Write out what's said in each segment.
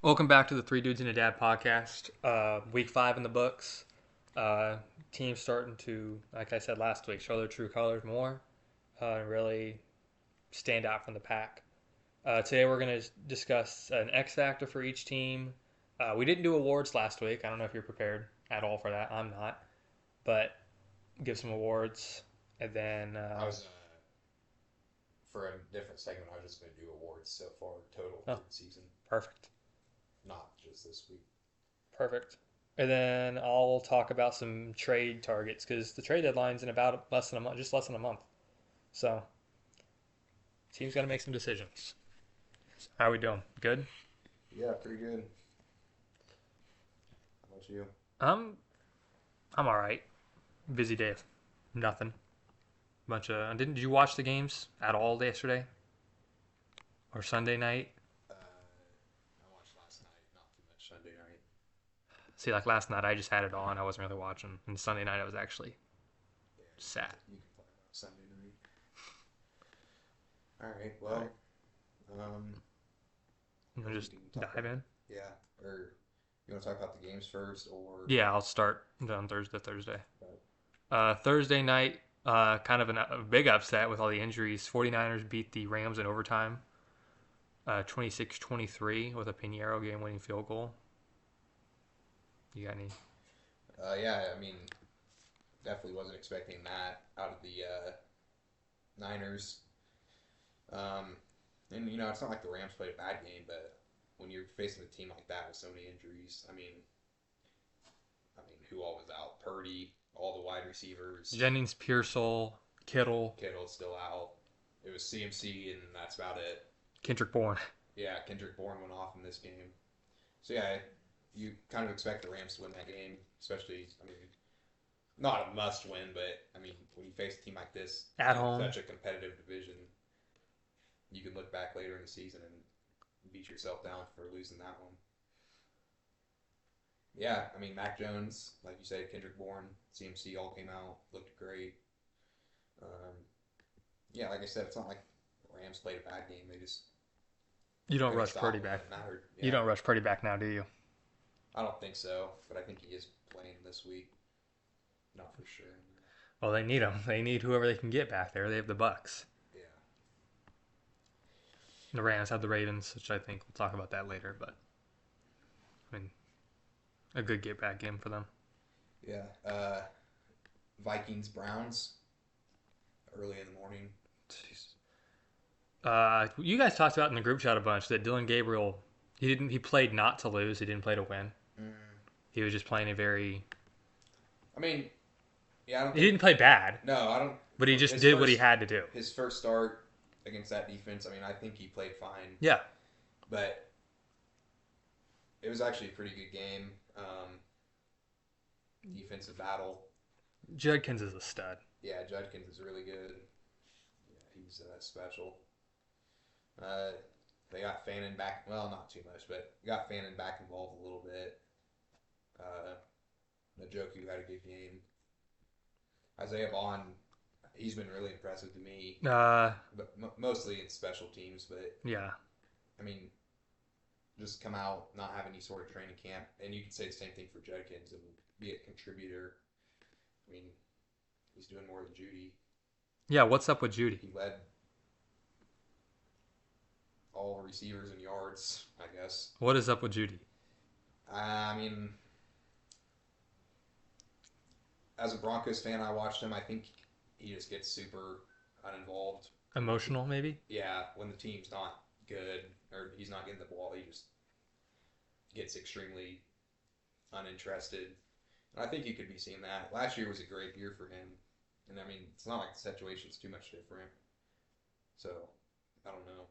Welcome back to the Three Dudes and a Dad podcast. Week 5 in the books. Uh, Teams starting to, like I said last week, show their true colors more and really stand out from the pack. Today we're going to discuss an X factor for each team. We didn't do awards last week. I don't know if you're prepared at all for that. I'm not, but give some awards and then I was for a different segment. I was just going to do awards so far total oh, for the season, perfect, not just this week. perfect. And then I'll talk about some trade targets because the trade deadline's in about less than a month, just less than a month. So team's got to make some decisions. How are we doing? Good. Yeah, pretty good. How about you? I'm I'm all right. Busy day. Nothing. Bunch of. Didn't you watch the games at all yesterday or Sunday night? I watched last night, not too much Sunday night. See, like last night, I just had it on. I wasn't really watching, and Sunday night I was actually Yeah, sad. you can talk about Sunday night. All right. All Well, right, um, you want to we just can talk dive about in? yeah. Or you want to talk about the games first, or Yeah, I'll start on Thursday. Thursday. uh, Thursday night, kind of a big upset with all the injuries. 49ers beat the Rams in overtime, 26-23 with a Pinheiro game-winning field goal. You got any? yeah. I mean, definitely wasn't expecting that out of the Niners. Um, and it's not like the Rams played a bad game, but when you're facing a team like that with so many injuries, I mean, who all was out? Purdy, all the wide receivers, Jennings, Pearsall, Kittle, Kittle's still out. It was CMC, and that's about it. Kendrick Bourne. Yeah, Kendrick Bourne went off in this game. So yeah, you kind of expect the Rams to win that game, especially. I mean, not a must win, but I mean, when you face a team like this At in home. such a competitive division, you can look back later in the season and beat yourself down for losing that one. Yeah, I mean, Mac Jones, like you said, Kendrick Bourne, CMC all came out, looked great. Um, yeah, like I said, it's not like the Rams played a bad game. They just You don't couldn't rush Purdy stop when back. it mattered. You Yeah, don't rush Purdy back now, do you? I don't think so, but I think he is playing this week. Not for sure. Well, they need him. They need whoever they can get back there. They have the Bucks. Yeah, The Rams have the Ravens, which I think we'll talk about that later. But I mean, a good get back game for them. yeah. Vikings Browns early in the morning. Jeez. You guys talked about in the group chat a bunch that Dylan Gabriel he played not to lose. He didn't play to win. Mm. He was just playing a very. I mean, yeah, I don't He think. didn't play bad, No, I don't. but he For just did what he had to do. his first start against that defense, I mean, I think he played fine, Yeah, but it was actually a pretty good game. Defensive battle. Judkins is a stud. Yeah, Judkins is really good. Yeah, he's special. Uh, they got Fannin back. Well, not too much, but got Fannin back involved a little bit. Uh, Njoku had a good game. Isaiah Vaughn, he's been really impressive to me, Uh, but mostly in special teams. But yeah. I mean, just come out not have any sort of training camp, and you can say the same thing for Judkins and be a contributor. I mean, he's doing more than Judy. Yeah, what's up with Judy? He led all receivers in yards, I guess. What is up with Judy? I mean, as a Broncos fan, I watched him. I think he just gets super uninvolved. Emotional, maybe? Yeah, when the team's not good or he's not getting the ball, he just gets extremely uninterested. And I think you could be seeing that. Last year was a great year for him. And I mean, it's not like the situation's too much different. So, I don't know.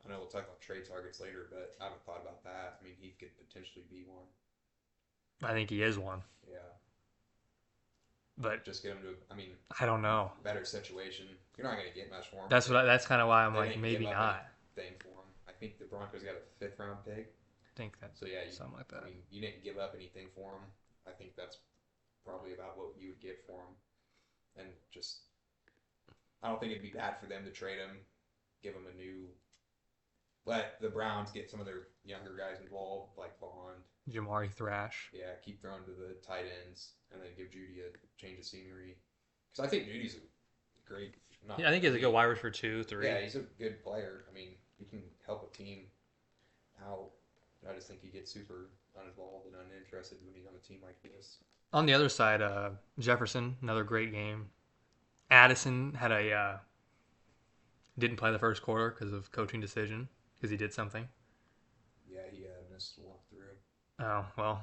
I know we'll talk about trade targets later, but I haven't thought about that. I mean, he could potentially be one. I think he is one. Yeah. But Just get him to, I mean, I don't know. better situation. You're not going to get much for him. That's kind of why I'm They like didn't maybe give up not. anything for him. I think the Broncos got a fifth round pick. I think that So yeah, something like that. I mean, you didn't give up anything for him. I think that's probably about what you would get for him. And just, I don't think it'd be bad for them to trade him, give him a new let the Browns get some of their younger guys involved, like Bond. Jamari Thrash. Yeah, keep throwing to the tight ends, and then give Judy a change of scenery. Because I think Judy's a great. Not, Yeah, I think he's a good wide receiver 2, 3. Yeah, he's a good player. I mean, he can help a team out. I just think he gets super uninvolved and uninterested when he's on a team like this. On the other side, Jefferson, another great game. Addison had a didn't play the first quarter because of coaching decision because he did something. Yeah, he missed a walkthrough. Oh well,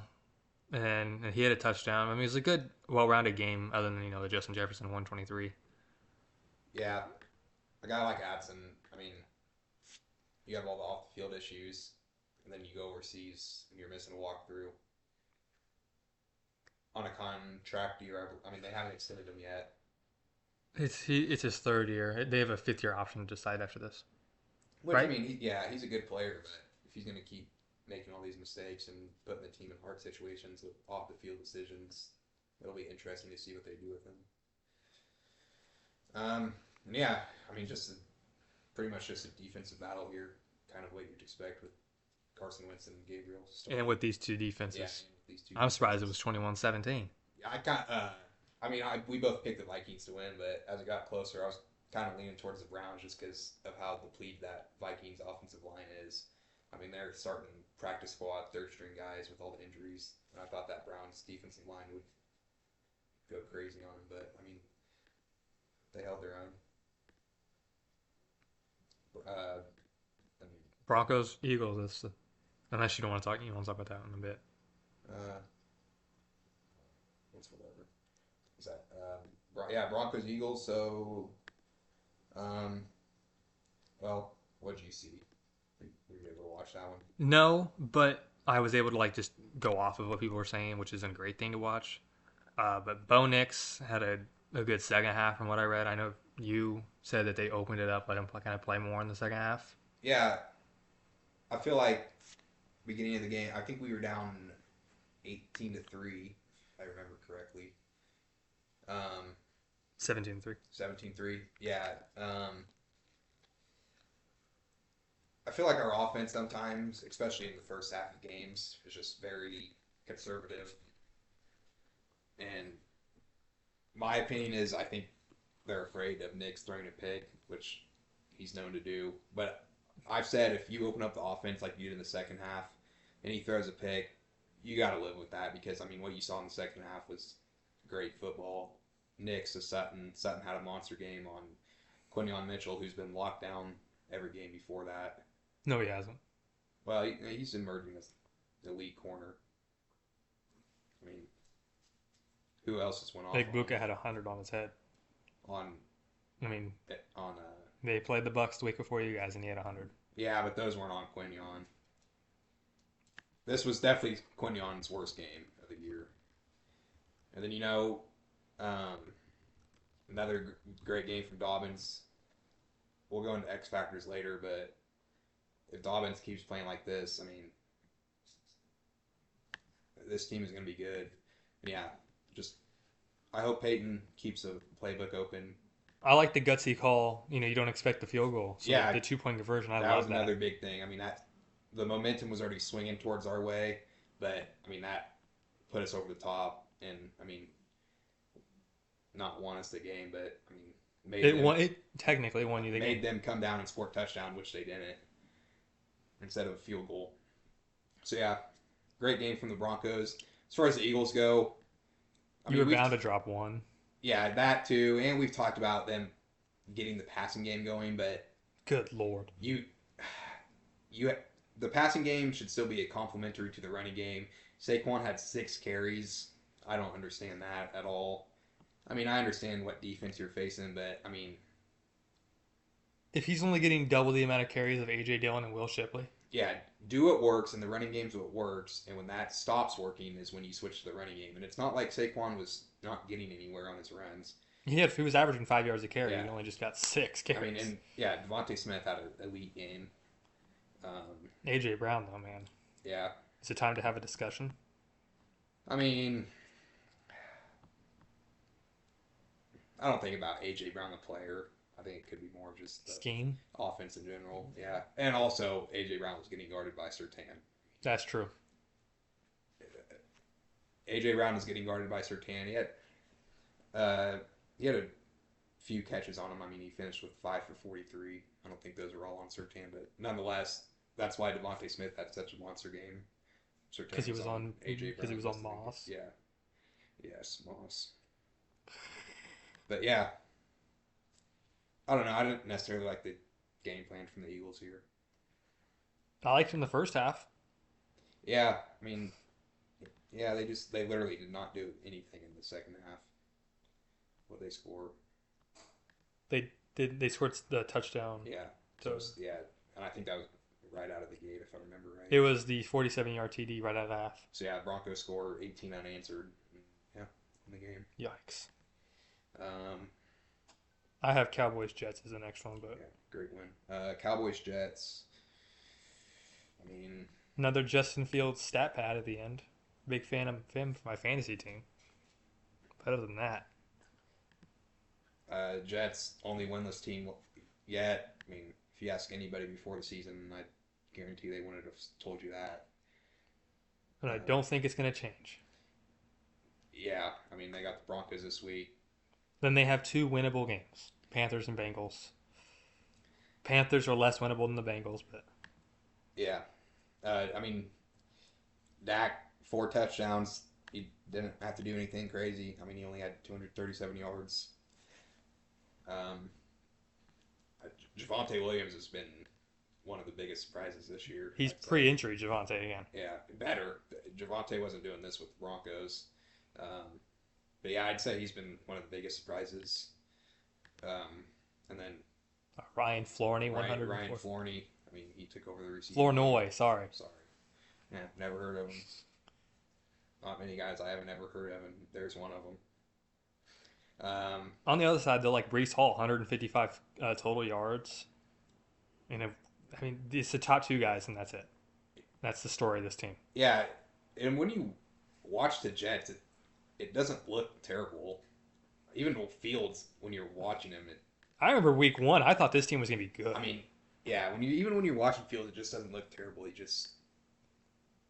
and he had a touchdown. I mean, it was a good, well-rounded game. Other than the Justin Jefferson 123. Yeah, a guy like Addison. I mean, you have all the off the field issues, and then you go overseas and you're missing a walkthrough on a contract year. I mean, they haven't extended him yet. It's his third year. They have a fifth-year option to decide after this. Which right? I mean, he's a good player, but if he's going to keep making all these mistakes and putting the team in hard situations with off the field decisions, it'll be interesting to see what they do with him. Yeah, I mean, pretty much just a defensive battle here, kind of what you'd expect with Carson Wentz and Gabriel. And with these two defenses, with these two I'm surprised it was 21-17. We both picked the Vikings to win, but as it got closer, I was kind of leaning towards the Browns just because of how depleted that Vikings offensive line is. I mean, they're starting practice squad, third string guys with all the injuries, and I thought that Browns defensive line would go crazy on them, but I mean, they held their own. Broncos, Eagles. Unless you don't want to talk, you want to talk about that in a bit. What's whatever. Is that? Broncos, Eagles. So, well, what did you see? Were you able to watch that one? No, but I was able to just go off of what people were saying, which is a great thing to watch. But Bo Nix had a good second half from what I read. I know you said that they opened it up, let him kind of play more in the second half. Yeah, I feel like beginning of the game, I think we were down 18-3, if I remember correctly. 17-3. 17-3, yeah. I feel like our offense sometimes, especially in the first half of games, is just very conservative. And my opinion is I think they're afraid of Nix throwing a pick, which he's known to do. But I've said if you open up the offense like you did in the second half and he throws a pick, you got to live with that because, I mean, what you saw in the second half was great football. Nix to Sutton. Sutton had a monster game on Quinyon Mitchell, who's been locked down every game before that. No, he hasn't. Well, he's emerging as the elite corner. I mean, who else has went off? Buka had 100 on his head. They played the Bucks the week before you guys, and he had 100. Yeah, but those weren't on Quinyon. This was definitely Quinyon's worst game of the year. And then, another great game from Dobbins. We'll go into X factors later, but if Dobbins keeps playing like this, I mean, this team is going to be good. Yeah, I hope Peyton keeps the playbook open. I like the gutsy call. You don't expect the field goal. So yeah, the 2-point conversion, I love that. That was another big thing. I mean, the momentum was already swinging towards our way, but I mean that put us over the top, and I mean, not won us the game, but I mean, it technically won you the game. Made them come down and score a touchdown, which they didn't, instead of a field goal. So yeah, great game from the Broncos. As far as the Eagles go, you were bound to drop one. Yeah, that too, and we've talked about them getting the passing game going, but good lord, the passing game should still be a complementary to the running game. Saquon had 6 carries. I don't understand that at all. I mean, I understand what defense you're facing, but I mean, if he's only getting double the amount of carries of A.J. Dillon and Will Shipley. Yeah, do what works, and the running game's what works, and when that stops working is when you switch to the running game. And it's not like Saquon was not getting anywhere on his runs. He was averaging 5 yards a carry. Yeah. He only just got 6 carries. I mean, Devontae Smith had an elite game. A.J. Brown, though, man. Yeah. Is it time to have a discussion? I mean, I don't think about A.J. Brown the player. I think it could be more of just the Scheme. offense in general. Yeah, and also AJ Brown was getting guarded by Surtain. That's true. AJ Brown was getting guarded by Surtain. He had a few catches on him. I mean, he finished with 5 for 43. I don't think those are all on Surtain, but nonetheless, that's why Devontae Smith had such a monster game. Because he was on AJ because he was on Brown. Moss. Yeah. Yes, Moss. But yeah, I don't know. I didn't necessarily like the game plan from the Eagles here. I liked him in the first half. Yeah, I mean, yeah, they literally did not do anything in the second half. What they score? They scored the touchdown. Yeah, So yeah, and I think that was right out of the gate if I remember right. it was the 47-yard TD right out of half. So yeah, Broncos score 18 unanswered. Yeah, in the game. Yikes. Um, I have Cowboys Jets as the next one, but yeah, great win. Cowboys Jets. I mean, another Justin Fields stat pad at the end. Big fan of him for my fantasy team. But other than that, Jets only winless team yet. I mean, if you ask anybody before the season, I guarantee they wouldn't have told you that. and I don't think it's going to change. Yeah, I mean, they got the Broncos this week. Then they have two winnable games: Panthers and Bengals. Panthers are less winnable than the Bengals, but Yeah, I mean, Dak 4 touchdowns. He didn't have to do anything crazy. I mean, he only had 237 yards. Javonte Williams has been one of the biggest surprises this year. he's I'd say. pre-injury Javonte again. Yeah, better. Javonte wasn't doing this with the Broncos. But yeah, I'd say he's been one of the biggest surprises. And then Ryan Flournoy, Ryan 104. Flournoy. I mean, he took over the receiving. Flournoy, sorry. Sorry. Yeah, never heard of him. Not many guys I haven't ever heard of, and there's one of them. On the other side, they're like Brees Hall, 155 total yards. And I mean, it's the top two guys, and that's it. That's the story of this team. Yeah, and when you watch the Jets, it doesn't look terrible. Even with Fields, when you're watching him, I remember week one, I thought this team was going to be good. I mean, yeah, when you're watching Fields, it just doesn't look terrible. He just,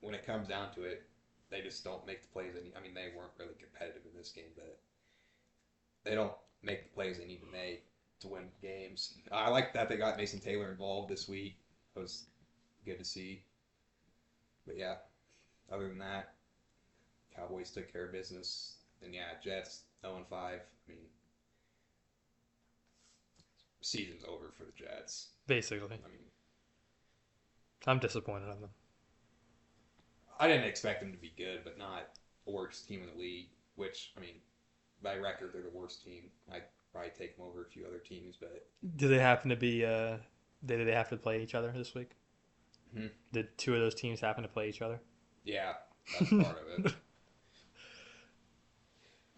when it comes down to it, they just don't make the plays. I mean, they weren't really competitive in this game, but they don't make the plays they need to make to win games. I like that they got Mason Taylor involved this week. It was good to see. But yeah, other than that, Cowboys took care of business. And yeah, Jets 0-5. I mean, season's over for the Jets. Basically. I mean, I'm disappointed in them. I didn't expect them to be good, but not the worst team in the league, which, I mean, by record, they're the worst team. I'd probably take them over a few other teams, but... Do they happen to be, did they have to play each other this week? Hmm? Did two of those teams happen to play each other? Yeah, that's part of it.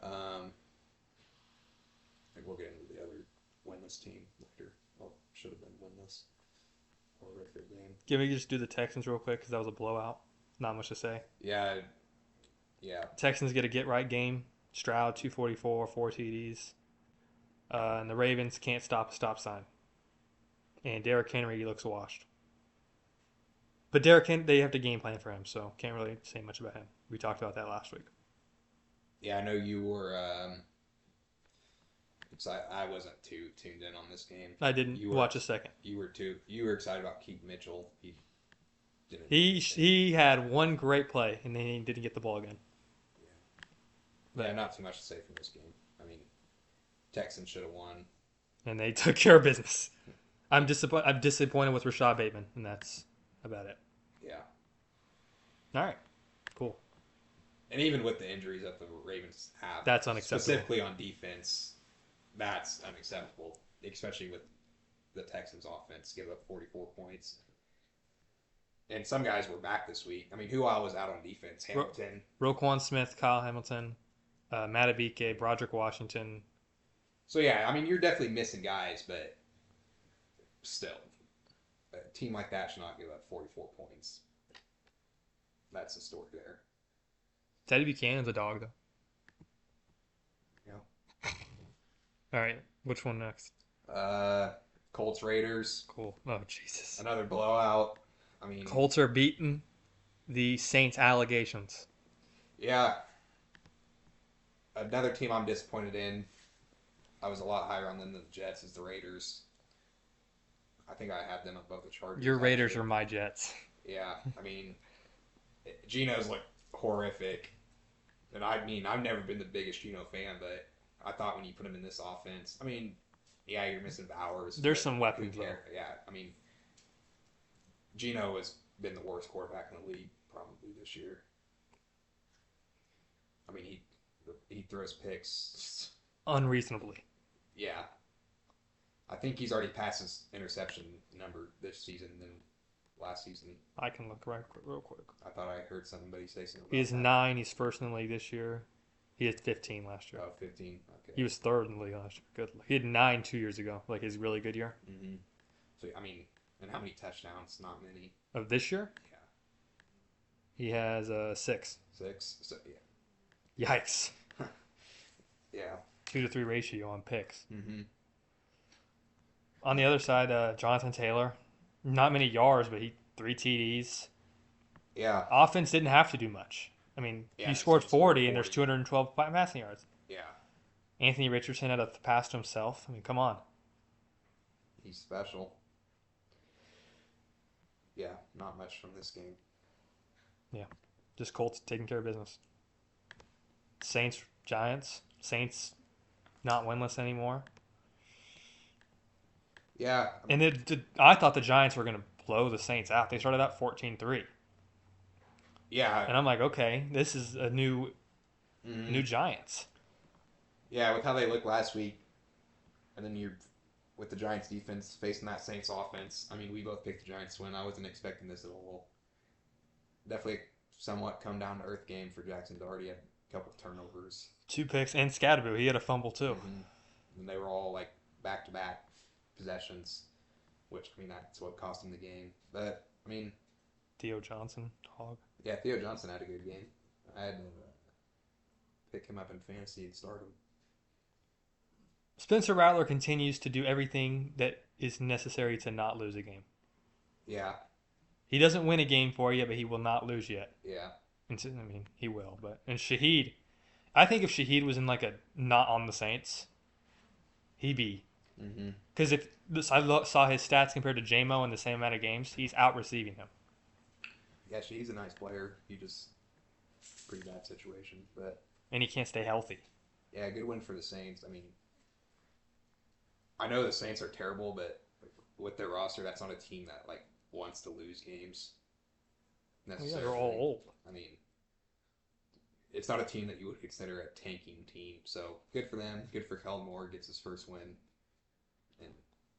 I think we'll get into the other winless team later. Well, should have been winless. Or record game. Can we just do the Texans real quick, because that was a blowout. Not much to say. Yeah. Texans get a get-right game. Stroud, 244, 4 TDs. And the Ravens can't stop a stop sign. And Derrick Henry looks washed. But they have to game plan for him, so can't really say much about him. We talked about that last week. Yeah, I know you were... I wasn't too tuned in on this game. I didn't watch a second. You were too. You were excited about Keaton Mitchell. He didn't. He had one great play, and then he didn't get the ball again. Yeah, not too much to say from this game. I mean, Texans should have won. And they took care of business. I'm disappointed with Rashad Bateman, and that's about it. Yeah. All right. Cool. And even with the injuries that the Ravens have, that's unacceptable. Specifically on defense, that's unacceptable. Especially with the Texans' offense, give up 44 points. And some guys were back this week. I mean, who all was out on defense? Hamilton. Roquan Smith, Kyle Hamilton, Matabike, Broderick Washington. So, yeah, I mean, you're definitely missing guys, but still, a team like that should not give up 44 points. That's the story there. Teddy Buchanan's a dog, though. Yeah. All right. Which one next? Colts Raiders, Cool. Oh, Jesus. another blowout. I mean, Colts are beating the Saints' allegations. yeah, another team I'm disappointed in. I was a lot higher on them than the Jets is the Raiders. I think I had them above the Chargers. Your Raiders Actually, are my Jets. yeah. I mean, Geno's like horrific, and I mean I've never been the biggest Geno fan, but I thought when you put him in this offense, I mean, yeah, you're missing Bowers. There's but some who weapons, though. cares? Yeah, I mean, Geno has been the worst quarterback in the league probably this year. I mean, he throws picks. Unreasonably. Yeah, I think he's already passed his interception number this season than last season. I can look real quick. I thought I heard somebody say something He about has that. 9. He's first in the league this year. He had 15 last year. Oh, 15. Okay. He was third in the league last year. Good. He had 9 2 years ago. Like his really good year. Mm-hmm. So I mean, and how many touchdowns? Not many. Of this year, Yeah, he has 6. 6. So Yikes. yeah. 2 to 3 ratio on picks. Mm-hmm. On the other side, Jonathan Taylor, not many yards, but he 3 TDs. Yeah. Offense didn't have to do much. I mean, Yeah, he the scored Saints scored 40, and there's 40. 212 passing yards. Yeah. Anthony Richardson had a pass to himself. I mean, come on. He's special. Yeah, not much from this game. Just Colts taking care of business. Saints, Giants. Saints not winless anymore. Yeah. And I thought the Giants were going to blow the Saints out. They started out 14-3. Yeah. And I'm like, okay, this is a new Mhm. Giants. Yeah, with how they looked last week, and then you're with the Giants defense facing that Saints offense. I mean, we both picked the Giants to win. I wasn't expecting this at all. Definitely somewhat come down to earth game for Jackson Doherty. Had a couple of turnovers. 2 picks. And Scadaboo, he had a fumble too. Mhm. And they were all like back to back possessions, which I mean that's what cost him the game. But I mean, Theo Johnson, hog. yeah, Theo Johnson had a good game. I had to pick him up in fantasy and start him. Spencer Rattler continues to do everything that is necessary to not lose a game. Yeah, He doesn't win a game for you, but he will not lose yet. yeah, I mean, he will. And Shaheed, I think if Shaheed was in like a not on the Saints, he'd be. mm-hmm. Because if saw his stats compared to JMO in the same amount of games, he's out receiving him. Yeah. He's a nice player. He just pretty bad situation, but And he can't stay healthy. yeah, good win for the Saints. I mean, I know the Saints are terrible, but with their roster, that's not a team that like wants to lose games Oh, yeah, necessarily. they're all old. I mean, it's not a team that you would consider a tanking team. So good for them. Good for Kellen Moore gets his first win, and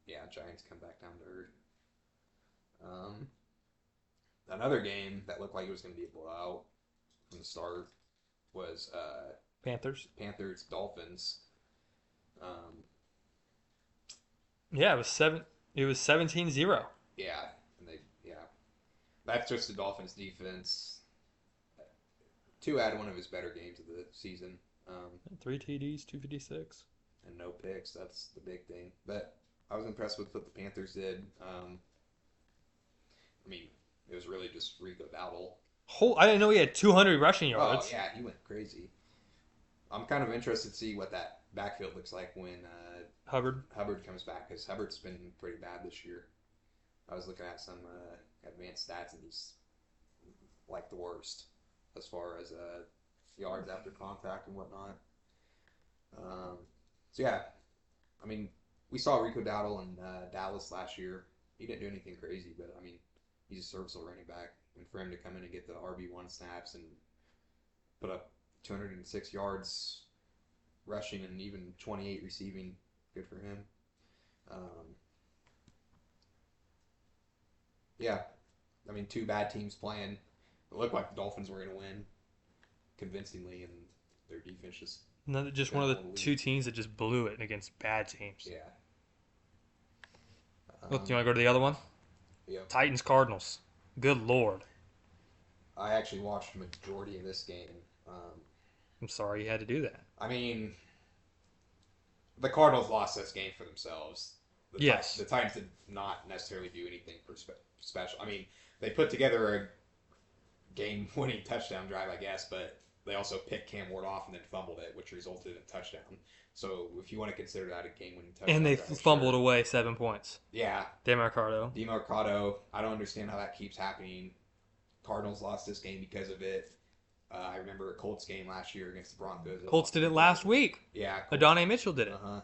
yeah, Giants come back down to earth. Another game that looked like it was going to be a blowout from the start was Panthers. Panthers Dolphins. Yeah, it was 17-0. Yeah, and that's just the Dolphins defense. Tua had one of his better games of the season. 3 TDs, 256. And no picks. That's the big thing. But I was impressed with what the Panthers did. I mean, it was really just Rico Dowdle. I didn't know he had 200 rushing yards. Oh yeah, he went crazy. I'm kind of interested to see what that backfield looks like when Hubbard. Hubbard comes back, because Hubbard's been pretty bad this year. I was looking at some advanced stats, and he's like the worst as far as yards after contact and whatnot. So yeah, I mean, we saw Rico Dowdle in Dallas last year. He didn't do anything crazy, but I mean, he's a serviceable running back, and for him to come in and get the RB1 snaps and put up 206 yards rushing and even 28 receiving, good for him. Yeah, I mean, 2 bad teams playing. It looked like the Dolphins were going to win convincingly, and their defense just Just one of the 2 teams that just blew it against bad teams. yeah. Look, do you want to go to the other one? Yeah. Titans Cardinals. Good lord. I actually watched the majority of this game. I'm sorry you had to do that. I mean, the Cardinals lost this game for themselves. Yes. The Titans did not necessarily do anything special. I mean, they put together a game-winning touchdown drive, I guess, but they also picked Cam Ward off and then fumbled it, which resulted in a touchdown. So if you want to consider that a game-winning touchdown And they drive, fumbled sure. away 7 points. Yeah, DeMarcado. DeMarcado. I don't understand how that keeps happening. Cardinals lost this game because of it. I remember a Colts game last year against the Broncos. Colts did it last week. Yeah, Adonai Mitchell did it. Uh-huh.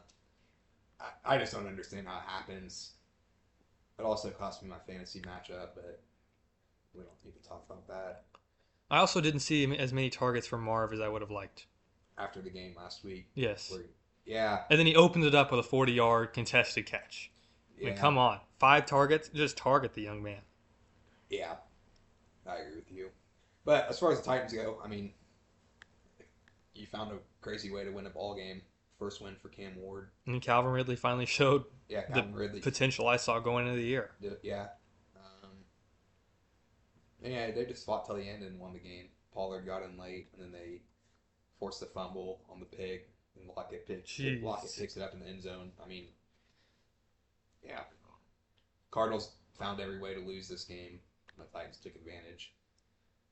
I just don't understand how it happens. It also cost me my fantasy matchup, but we don't need to talk about that. I also didn't see as many targets from Marv as I would have liked. After the game last week. Yes. Yeah. And then he opens it up with a 40-yard contested catch. I mean, come on. 5 targets? Just target the young man. Yeah. I agree with you. But as far as the Titans go, I mean, you found a crazy way to win a ball game. First win for Cam Ward. And Calvin Ridley finally showed Calvin Ridley. Potential I saw going into the year. Yeah. Yeah, they just fought till the end and won the game. Pollard got in late, and then they forced the fumble on the pick, and Lockett picks it up in the end zone. I mean, yeah. Cardinals found every way to lose this game. The Titans took advantage.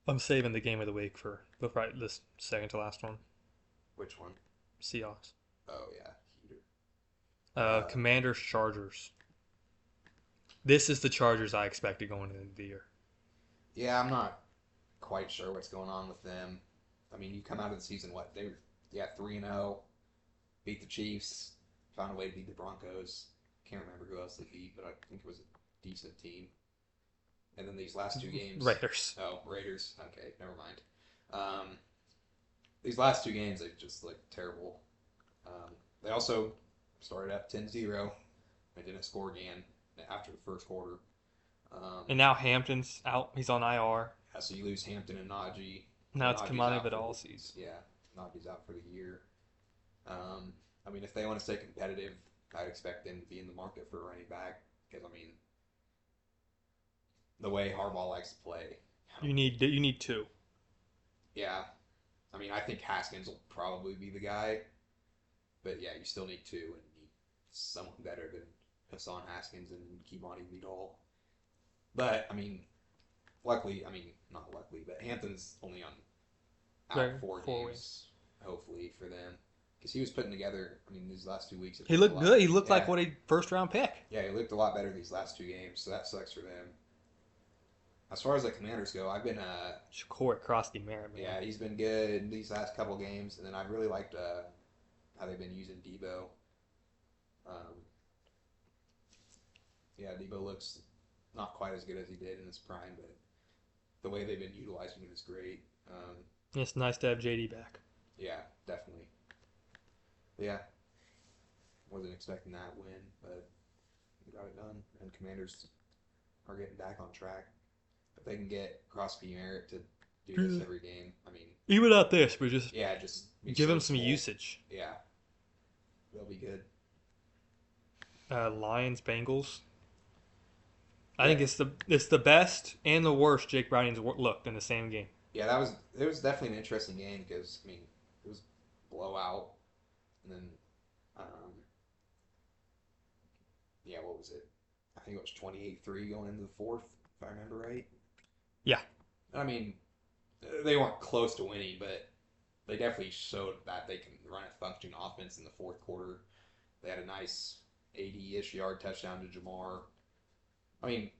I'm saving the game of the week for this second to last one. Which one? Seahawks. Oh, yeah. Heater. Commanders, Chargers. This is the Chargers I expected going into the year. Yeah, I'm not quite sure what's going on with them. I mean, you come out of the season, they were 3-0, beat the Chiefs, found a way to beat the Broncos. Can't remember who else they beat, but I think it was a decent team. And then these last 2 games. Raiders. Oh, Raiders. Okay, never mind. These last 2 games, they've just looked terrible. They also started up 10-0. They didn't score again after the first quarter. And now Hampton's out. He's on IR. Yeah, so you lose Hampton and Najee. Now it's Kamani Vidal-Sees. Yeah, Najee's out for the year. I mean, if they want to stay competitive, I'd expect them to be in the market for a running back. Because, I mean, the way Harbaugh likes to play. You need 2. Yeah. I mean, I think Haskins will probably be the guy. But, yeah, you still need 2 and you need someone better than Hassan Haskins and Kimani Vidal. But, I mean, not luckily, but Hampton's only out 4 games, hopefully, for them. Because he was putting together, these last 2 weeks. He looked good. He looked like what a first-round pick. Yeah, he looked a lot better these last 2 games, so that sucks for them. As far as the Commanders go, I've been... Shakur Crosby Merritt, man. Yeah, he's been good these last couple games, and then I've really liked how they've been using Debo. Debo looks not quite as good as he did in his prime, but the way they've been utilizing him is great. It's nice to have JD back. Yeah, definitely. But yeah, wasn't expecting that win, but we got it done. And Commanders are getting back on track. If they can get Crosby Merritt to do this every game, even not this, but just give him some usage. Yeah, they'll be good. Lions, Bengals. I think it's the best and the worst Jake Browning's looked in the same game. Yeah, it was definitely an interesting game because it was blowout, and then what was it? I think it was 28-3 going into the fourth, if I remember right. Yeah. They weren't close to winning, but they definitely showed that they can run a functioning offense in the fourth quarter. They had a nice 80-ish yard touchdown to Jamar. When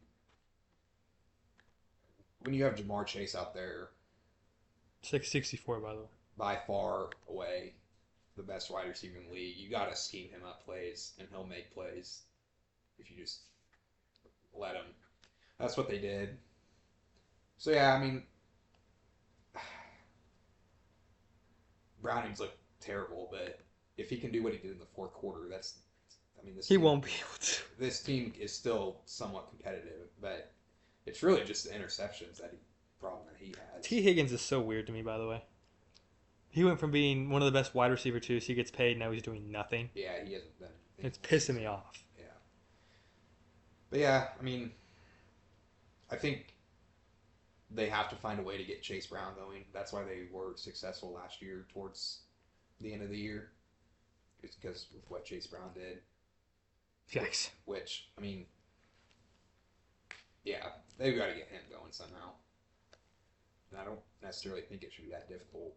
you have Jamar Chase out there, 664 by the way, by far away the best wide receiver in the league, you got to scheme him up plays, and he'll make plays if you just let him. That's what they did. So yeah, Browning's looked terrible, but if he can do what he did in the fourth quarter, won't be able to. This team is still somewhat competitive, but it's really just the interceptions problem that he has. T. Higgins is so weird to me, by the way. He went from being one of the best wide receiver twos. He gets paid, now he's doing nothing. Yeah, he hasn't done anything. It's pissing me off. Yeah. But yeah, I think they have to find a way to get Chase Brown going. That's why they were successful last year towards the end of the year. It's because of what Chase Brown did. Yikes. Which, I mean, yeah, they've got to get him going somehow. And I don't necessarily think it should be that difficult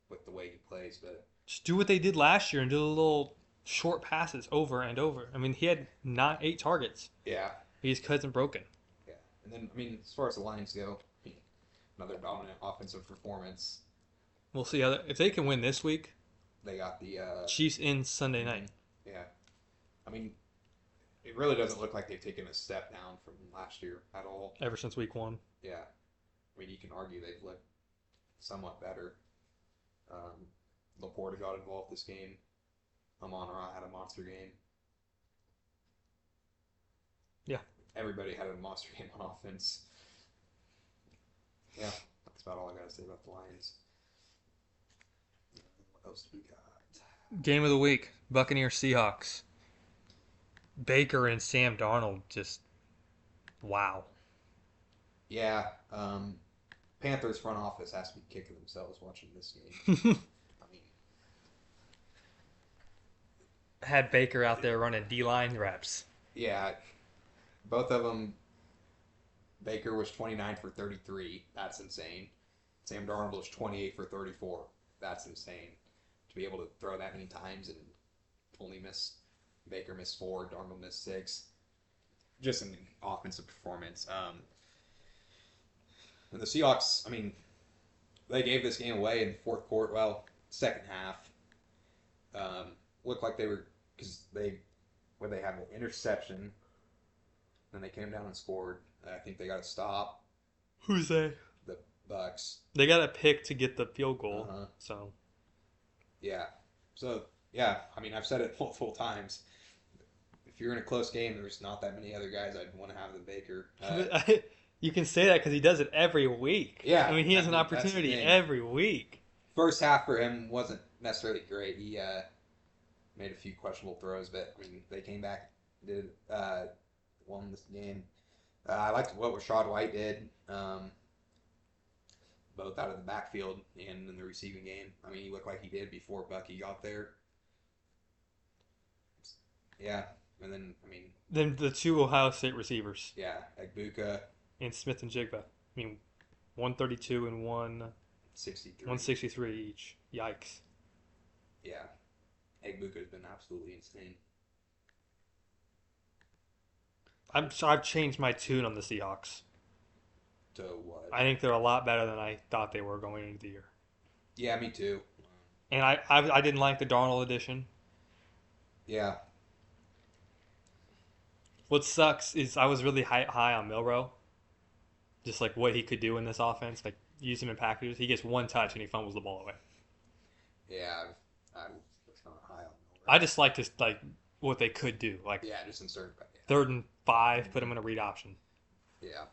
with the way he plays, but Just do what they did last year and do the little short passes over and over. I mean, he had not 8 targets. yeah, He just couldn't broken. yeah. And then, I mean, as far as the Lions go, I mean, another dominant offensive performance. We'll see how if they can win this week. They got the Chiefs in Sunday night. Yeah, I mean, it really doesn't look like they've taken a step down from last year at all. Ever since week 1. Yeah, I mean, you can argue they've looked somewhat better. Laporta got involved this game. Amon-Ra had a monster game. Yeah. Everybody had a monster game on offense. Yeah, that's about all I got to say about the Lions. What else do we got? Game of the week: Buccaneers Seahawks. Baker and Sam Darnold just wow. Yeah, Panthers front office has to be kicking themselves watching this game. I mean, Had Baker out there running D-line reps. yeah, both of them. Baker was 29 for 33. That's insane. Sam Darnold was 28 for 34. That's insane. To be able to throw that many times and only miss. Baker missed 4. Darnold missed 6. Just an offensive performance. And the Seahawks, I mean, they gave this game away in the fourth quarter. Well, second half. Looked like they were because they had an interception. Then they came down and scored. I think they got a stop. Who's they? The Bucks. They got a pick to get the field goal. Uh-huh. So Yeah. So yeah, I mean, I've said it multiple times. If you're in a close game, there's not that many other guys I'd want to have than Baker. you can say that because he does it every week. Yeah, I mean, he has an that's the opportunity thing. every week. First half for him wasn't necessarily great. He made a few questionable throws, but I mean, they came back, did won this game. I liked what Rashad White did, both out of the backfield and in the receiving game. I mean, he looked like he did before Bucky got there. Yeah, and then I mean, Then the 2 Ohio State receivers yeah, Egbuka, and Smith and Jigba. I mean, 132 and 63. 163 each. Yikes. Yeah, Egbuka's been absolutely insane. I've changed my tune on the Seahawks. To what? I think they're a lot better than I thought they were going into the year. Yeah, me too. And I didn't like the Darnold addition. Yeah, What sucks is I was really high on Milrow. Just like what he could do in this offense. Like use him in packages. He gets 1 touch and he fumbles the ball away. yeah, I was kind of high on Milrow. I just like to like what they could do. Like Yeah, just insert. Yeah. 3rd and 5, put him in a read option. Yeah.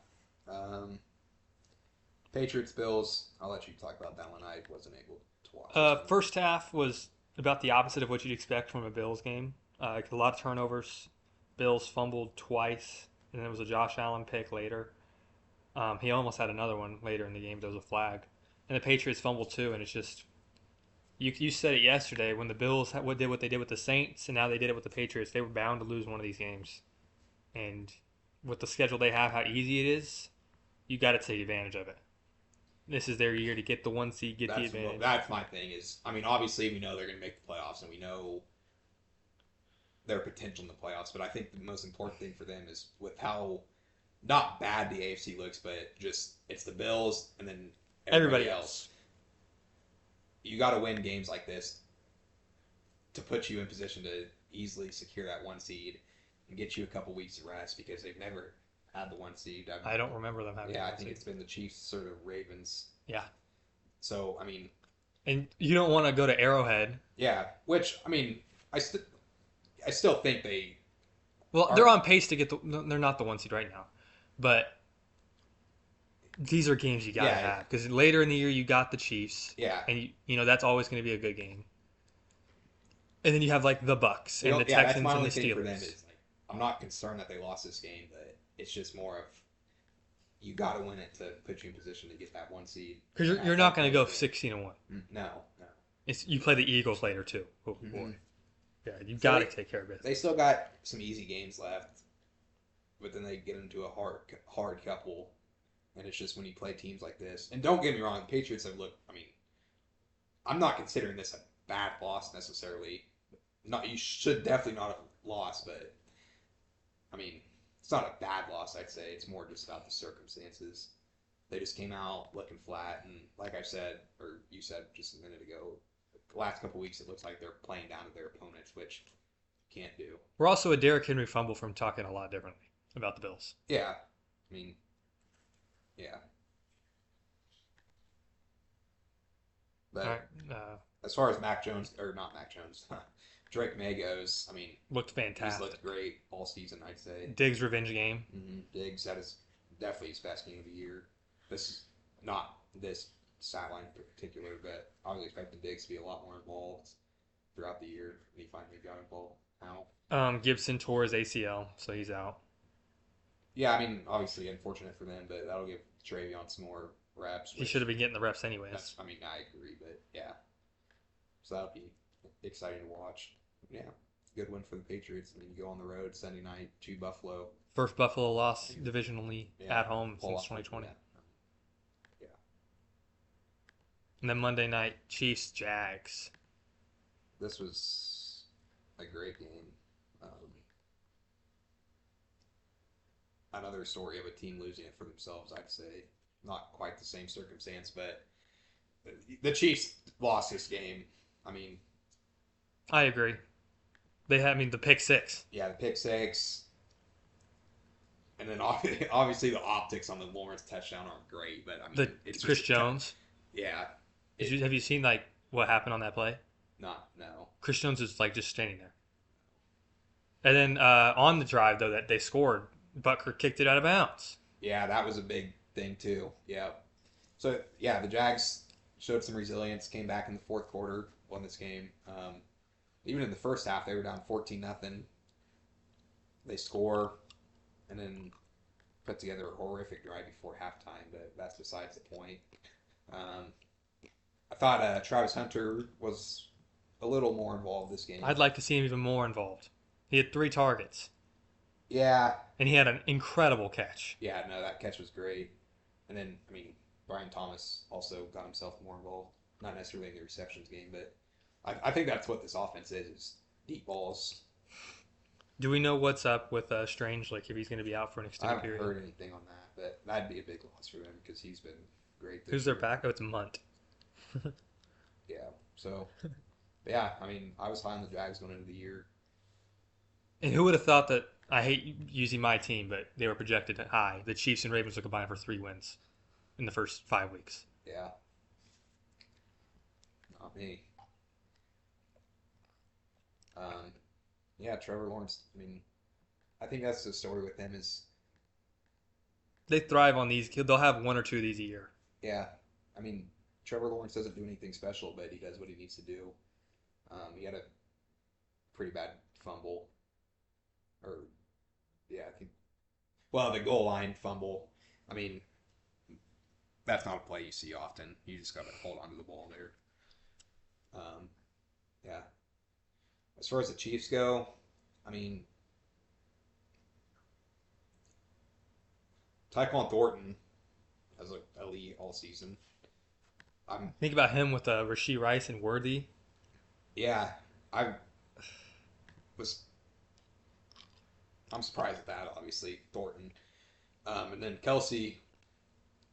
Patriots Bills. I'll let you talk about that one. I wasn't able to watch. First half was about the opposite of what you'd expect from a Bills game. A lot of turnovers. Bills fumbled twice, and it was a Josh Allen pick later. He almost had another one later in the game, but there was a flag. And the Patriots fumbled too, and it's just you said it yesterday when the Bills did what they did with the Saints, and now they did it with the Patriots. They were bound to lose one of these games, and with the schedule they have, how easy it is, you got to take advantage of it. This is their year to get the 1 seed, get the advantage. That's my thing. Is I mean, obviously we know they're going to make the playoffs, and we know their potential in the playoffs. But I think the most important thing for them is with how not bad the AFC looks, but just it's the Bills and then everybody else. You got to win games like this to put you in position to easily secure that 1 seed and get you a couple weeks of rest because they've never had the 1 seed. I don't remember them having. Yeah, I one think seed. it's been the Chiefs, sort of Ravens. Yeah. So I mean, And you don't want to go to Arrowhead. yeah. Which I mean, I still think they. Well, they're on pace to get the. They're not the 1 seed right now, but these are games you gotta Yeah. have because later in the year you got the Chiefs, Yeah. and you know that's always going to be a good game. And then you have like the Bucks and the That's Texans my and only the thing for them Steelers. is like I'm not concerned that they lost this game, but it's just more of you got to win it to put you in position to get that 1 seed. Because you're not going to go 16-1. No. It's you play the Eagles later too. Oh boy. Mhm. Yeah, you So got to take care of business. they still got some easy games left, but then they get into a hard couple, and it's just when you play teams like this. And don't get me wrong, the Patriots have looked. I mean, I'm not considering this a bad loss necessarily. Not you should definitely not have lost, but I mean, it's not a bad loss. I'd say it's more just about the circumstances. They just came out looking flat, and like I said, or you said just a minute ago, the last couple weeks it looks like they're playing down to their opponents, which you can't do. We're also a Derrick Henry fumble from talking a lot differently about the Bills. Yeah, I mean, yeah, All right. but as far as Mac Jones or not Mac Jones, Drake May goes, I mean, Looked he's fantastic. looked great all season. I'd say Diggs' revenge game. Diggs that is definitely his best game of the year. This is not this sideline in particular, but I was expecting Diggs to be a lot more involved throughout the year, and he finally got involved now. Gibson tore his ACL, so he's out. Yeah, I mean, obviously unfortunate for them, but that'll give Travion some more reps. He should have been getting the reps anyways. I mean, I agree, but yeah. So that'll be exciting to watch. Yeah, good win for the Patriots. I mean, you go on the road Sunday night to Buffalo. First Buffalo loss divisionally Yeah, at home pull since off 2020. that. Yeah. And then Monday night, Chiefs Jags. This was a great game. Another story of a team losing it for themselves, I'd say. Not quite the same circumstance, but the Chiefs lost this game. I mean, I agree. They had, I mean, the pick six. yeah, the pick six. And then obviously the optics on the Lawrence touchdown aren't great, but I mean, The Chris Jones. Yeah. Have you seen like what happened on that play? No. Chris Jones is like just standing there. And then on the drive though that they scored, Butker kicked it out of bounds. Yeah, that was a big thing too. Yeah. So yeah, the Jags showed some resilience, came back in the fourth quarter, won this game. Even in the first half, they were down 14-0. They score, and then put together a horrific drive before halftime, but that's besides the point. I thought Travis Hunter was a little more involved this game. I'd like to see him even more involved. He had 3 targets. Yeah. And he had an incredible catch. Yeah, no, that catch was great. And then, I mean, Brian Thomas also got himself more involved. Not necessarily in the receptions game, but I think that's what this offense is deep balls. Do we know what's up with Strange? Like if he's going to be out for an I extended haven't period? heard anything on that, but that'd be a big loss for them because he's been great this Who's their year. back? Oh, it's Munt. Yeah, so, yeah, I mean, I was fine with the Jags going into the year. And who would have thought that? I hate using my team, but they were projected high. The Chiefs and Ravens would combine for 3 wins in the first 5 weeks. Yeah. Not me. Yeah, Trevor Lawrence, I mean, I think that's the story with him is, They thrive on these. They'll have 1 or 2 of these a year. yeah, I mean, Trevor Lawrence doesn't do anything special, but he does what he needs to do. He had a pretty bad fumble. Or, yeah, I think, well, the goal line fumble. I mean, that's not a play you see often. You just got to hold on to the ball there. Yeah. As far as the Chiefs go, I mean, Tyquan Thornton has looked elite all season. I'm Think about him with Rashee Rice and Worthy. Yeah, I was. I'm surprised at that. Obviously, Thornton, and then Kelsey.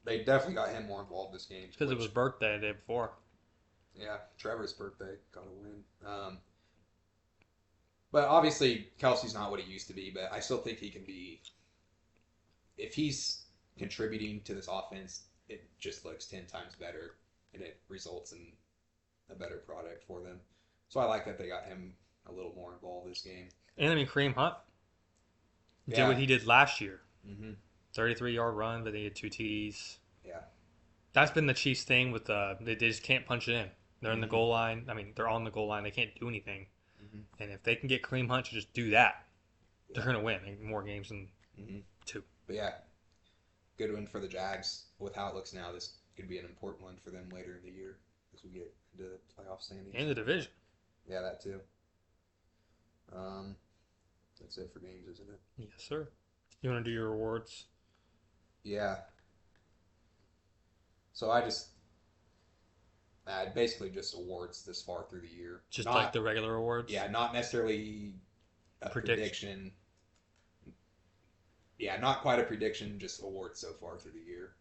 They definitely got him more involved this game. Because it was birthday the day before. Yeah, Trevor's birthday got a win. But obviously, Kelsey's not what he used to be. But I still think he can be. If he's contributing to this offense, it just looks 10 times better, and it results in a better product for them. So I like that they got him a little more involved this game. And I mean, Kareem Hunt did Yeah. what he did last year. Mm-hmm. 33-yard run, but they had 2 TDs. Yeah. That's been the Chiefs' thing with they just can't punch it in. They're in the Mhm. goal line. I mean, they're on the goal line. They can't do anything. Mm-hmm. And if they can get Kareem Hunt to just do that, they're Yeah. going to win in more games than Mm-hmm. 2. But yeah, good win for the Jags. With how it looks now, this could be an important one for them later in the year as we get into the playoff standings. In the division. Yeah, that too. That's it for games, isn't it? Yes, sir. You want to do your awards? Yeah. So basically just awards this far through the year. Just like Not, the regular awards? yeah, not necessarily a prediction. Yeah, not quite a prediction, just awards so far through the year.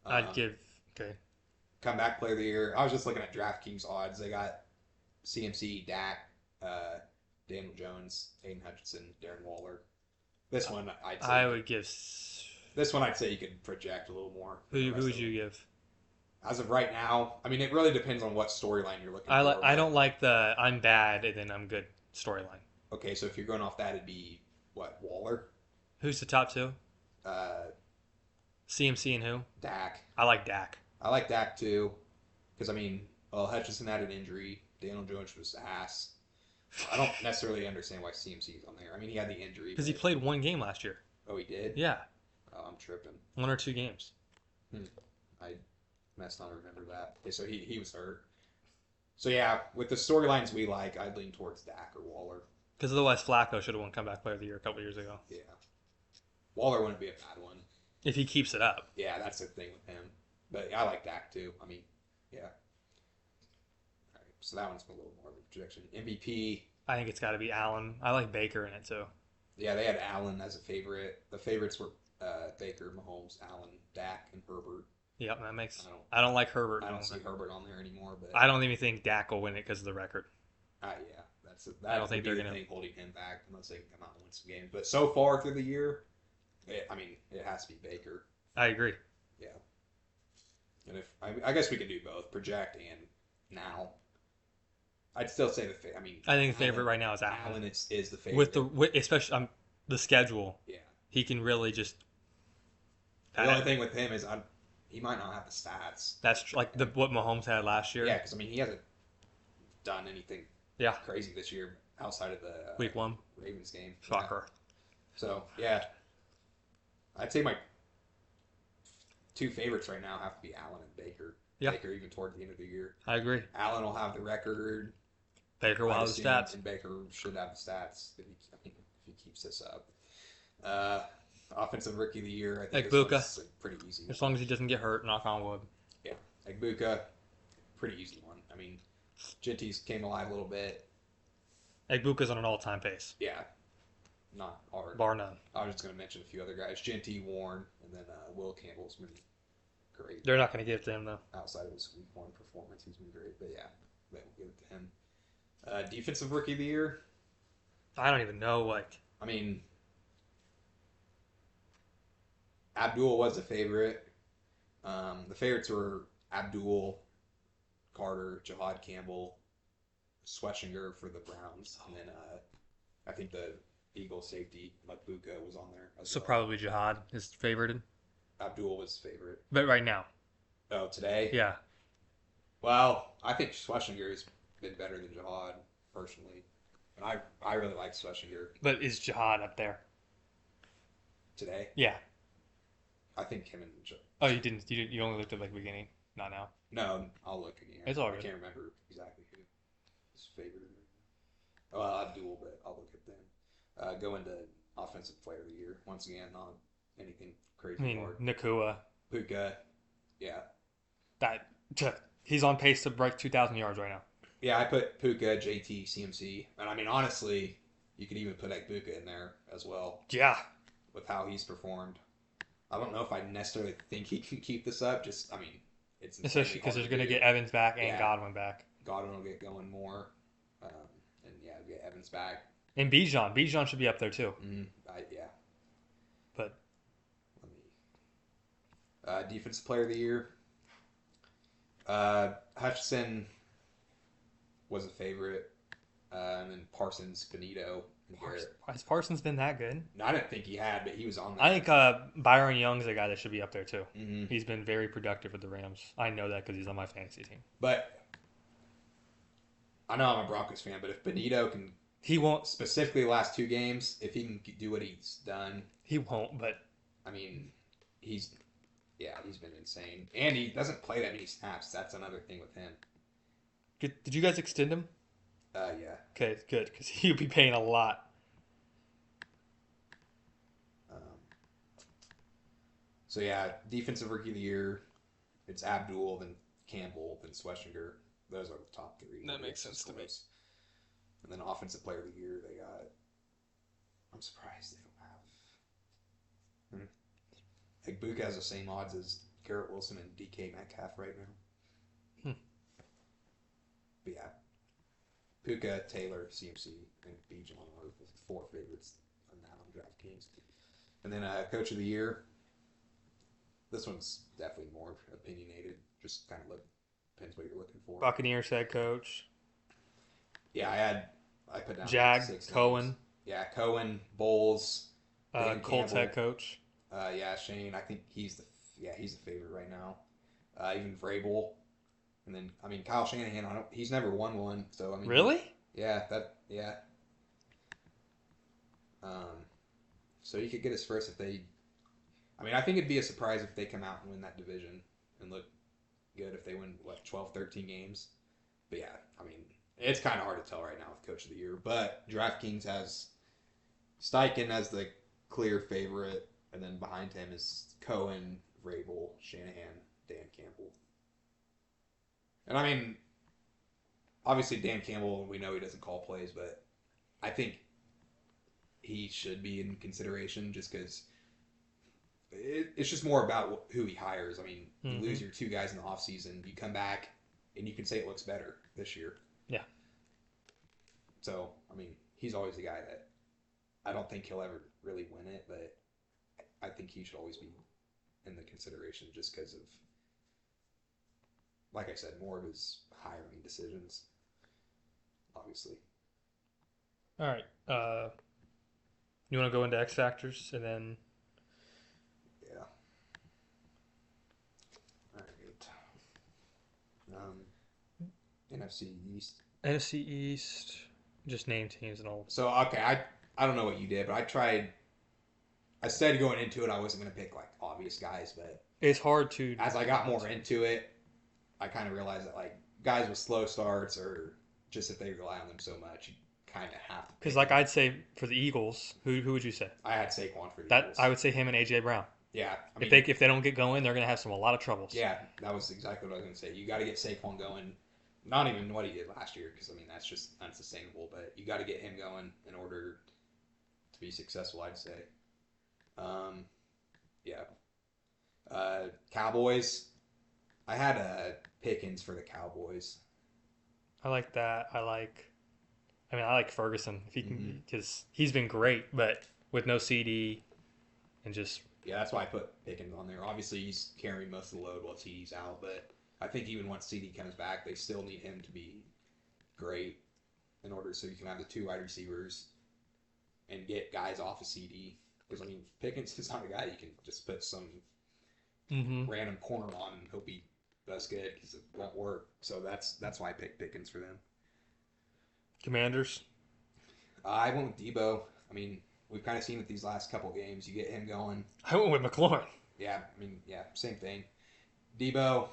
I'd Um, give, okay. Comeback player of the year. I was just looking at DraftKings odds. They got CMC, Dak, uh, Daniel Jones, Aiden Hutchinson, Darren Waller. This one I'd say I would give. this one I'd say you could project a little more. Who would you give? As of right now, I mean, it really depends on what storyline you're looking for. I don't like the I'm bad and then I'm good storyline. Okay, so if you're going off that, it'd be what, Waller, Who's the top two? uh, CMC and who? Dak. I like Dak. I like Dak too, because I mean, well, Hutchinson had an injury. Daniel Jones was ass. I don't necessarily understand why CMC is on there. I mean, he had the injury Because he played one game last year. Oh, he did. Yeah. Oh, I'm tripping. 1 or 2 games. I must not remember that. Okay, so he was hurt. So yeah, with the storylines we like, I'd lean towards Dak or Waller. Because otherwise Flacco should have won comeback player of the year a couple years ago. Yeah, Waller wouldn't be a bad one. If he keeps it up. Yeah, that's the thing with him. But I like Dak too. I mean, yeah. All right, so that one's a little more of a projection. MVP. I think it's got to be Allen. I like Baker in it too. Yeah, they had Allen as a favorite. The favorites were Baker, Mahomes, Allen, Dak, and Herbert. Yep, that makes. I don't like Herbert. I don't see Herbert on there anymore. But I don't even think Dak will win it because of the record. Yeah, I don't think they're the gonna thing holding him back unless they can come out and win some games. But so far through the year, it has to be Baker. I agree. Yeah, and if I guess we could do both, project and now. I'd still say I think the favorite right now is Allen. Allen is the favorite especially the schedule. Yeah, he can really just. The only thing with him is he might not have the stats. That's like what Mahomes had last year. Yeah, because he hasn't done anything. Yeah. Crazy this year outside of the Week 1 Ravens game. Shocker. Yeah. So yeah, I'd say my two favorites right now have to be Allen and Baker. Yeah. Baker even toward the end of the year. I agree. Allen will have the record. Baker will have the stats. And Baker should have the stats if he keeps this up. Offensive Rookie of the Year, I think Egbuka. This one's pretty easy. As long as he doesn't get hurt, knock on wood. Yeah. Egbuka, pretty easy one. I mean, Jinty's came alive a little bit. Egbuka's on an all-time pace. Yeah. Not hard. Bar none. I was just going to mention a few other guys. Jinty, Warren, and then Will Campbell's been great. They're not going to give it to him, though. Outside of his Week 1 performance, he's been great. But yeah, they will give it to him. Defensive Rookie of the Year. I don't even know, I mean, Abdul was a favorite. The favorites were Abdul, Carter, Jahad Campbell, Schwetzinger for the Browns, and then I think the Eagles safety Mabuka was on there. So probably Jahad is favorited. Abdul was favorite. But right now. Oh, today? Yeah. Well, I think Schwetzinger has been better than Jahad, personally. And I really like Schwetzinger. But is Jahad up there? Today? Yeah. I think him and Oh, you didn't. You only looked at the beginning, not now. No, I'll look again. It's all good. I can't remember exactly who his favorite. Well, Abdul, but I'll look at them. Go into offensive player of the year once again. Not anything crazy hard. Nakua. Puka, yeah. He's on pace to break 2,000 yards right now. Yeah, I put Puka, JT, CMC, and I mean honestly, you could even put Egbuka in there as well. Yeah. With how he's performed. I don't know if I necessarily think he can keep this up. It's especially because they're going to get Evans back and Godwin back. Godwin will get going more, and get Evans back. And Bijan should be up there too. Yeah. But let me. Defensive Player of the Year. Hutchinson was a favorite, and then Parsons, Benito. Has Parsons been that good? No, I didn't think he had, but he was on there. I think Byron Young's a guy that should be up there too. Mm-hmm. He's been very productive with the Rams. I know that because he's on my fantasy team. But I know I'm a Broncos fan, but if Benito can, he won't. Specifically, the last 2 games, if he can do what he's done, he won't. But I mean, he's been insane, and he doesn't play that many snaps. That's another thing with him. Did you guys extend him? Yeah. Okay, good, because he'll be paying a lot. Um, so yeah, defensive rookie of the year. It's Abdul, then Campbell, then Schwessinger. Those are the top three. That Nobody makes else is sense to me. close. And then offensive player of the year, they got. I'm surprised they don't have. Like Buka has the same odds as Garrett Wilson and DK Metcalf right now. Hmm. But yeah, Puka, Taylor, CMC, and Bijan are the four favorites on that on DraftKings. And then Coach of the Year. This one's definitely more opinionated. Just kind of depends what you're looking for. Buccaneers head coach. Yeah, I put down like Jag, 6 names. Cohen, Yeah, Cohen, Bowles, Dan Colts Campbell. head coach. Yeah, Shane. I think he's the favorite right now. Even Vrabel, and then I mean Kyle Shanahan. He's never won one, so I mean Really? yeah, that yeah. Um, so he could get his first if they. I mean, I think it'd be a surprise if they come out and win that division and look good if they win 12, 13 games. But yeah, I mean, it's kind of hard to tell right now with Coach of the Year. But DraftKings has Steichen as the clear favorite, and then behind him is Cohen, Vrabel, Shanahan, Dan Campbell. And I mean, obviously Dan Campbell, we know he doesn't call plays, but I think he should be in consideration just because it's just more about who he hires. I mean, you lose your two guys in the offseason, you come back, and you can say it looks better this year. Yeah. So, I mean, he's always the guy that I don't think he'll ever really win it, but I think he should always be in the consideration just because of, like I said, more of his hiring decisions, obviously. All right. You want to go into X factors and then Yeah. All right. NFC East. NFC East? Just name teams and all. So okay, I don't know what you did, but I tried. I said going into it, I wasn't going to pick like obvious guys, but It's hard to. as I got more into it, I kind of realized that like guys with slow starts or just if they rely on them so much, you kind of have to. Because like I'd say for the Eagles, who would you say? I had Saquon for the That Eagles. I would say him and AJ Brown. Yeah, I mean, If they don't get going, they're gonna have a lot of troubles. yeah, that was exactly what I was going to say. You got to get Saquon going. Not even what he did last year, because I mean that's just unsustainable. But you got to get him going in order to be successful, I'd say. Yeah. Cowboys. I had Pickens for the Cowboys. I like that. I like Ferguson if he can because he's been great, but with no CD and just Yeah, that's why I put Pickens on there. Obviously, he's carrying most of the load while CD's out, but I think even once CD comes back, they still need him to be great in order so you can have the two wide receivers and get guys off of CD. Because, I mean, Pickens is not a guy you can just put some random corner on and hope he does good because it won't work. So that's why I picked Pickens for them. Commanders. I went with Debo. I mean, we've kind of seen it these last couple games. You get him going. I went with McLaurin. Yeah, I mean, yeah, same thing. Debo,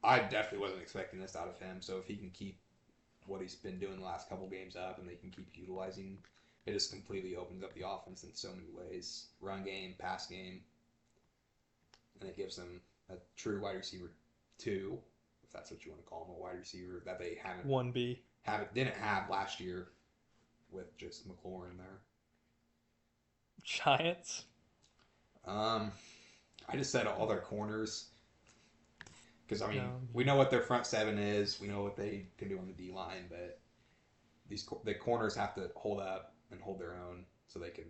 I definitely wasn't expecting this out of him. So if he can keep what he's been doing the last couple games up and they can keep utilizing, it just completely opens up the offense in so many ways. Run game, pass game. And it gives them a true wide receiver 2, if that's what you want to call him, a wide receiver that they didn't have last year with just McLaurin there. Giants. I just said all their corners because I mean we know what their front seven is, we know what they can do on the D line, but the corners have to hold up and hold their own so they can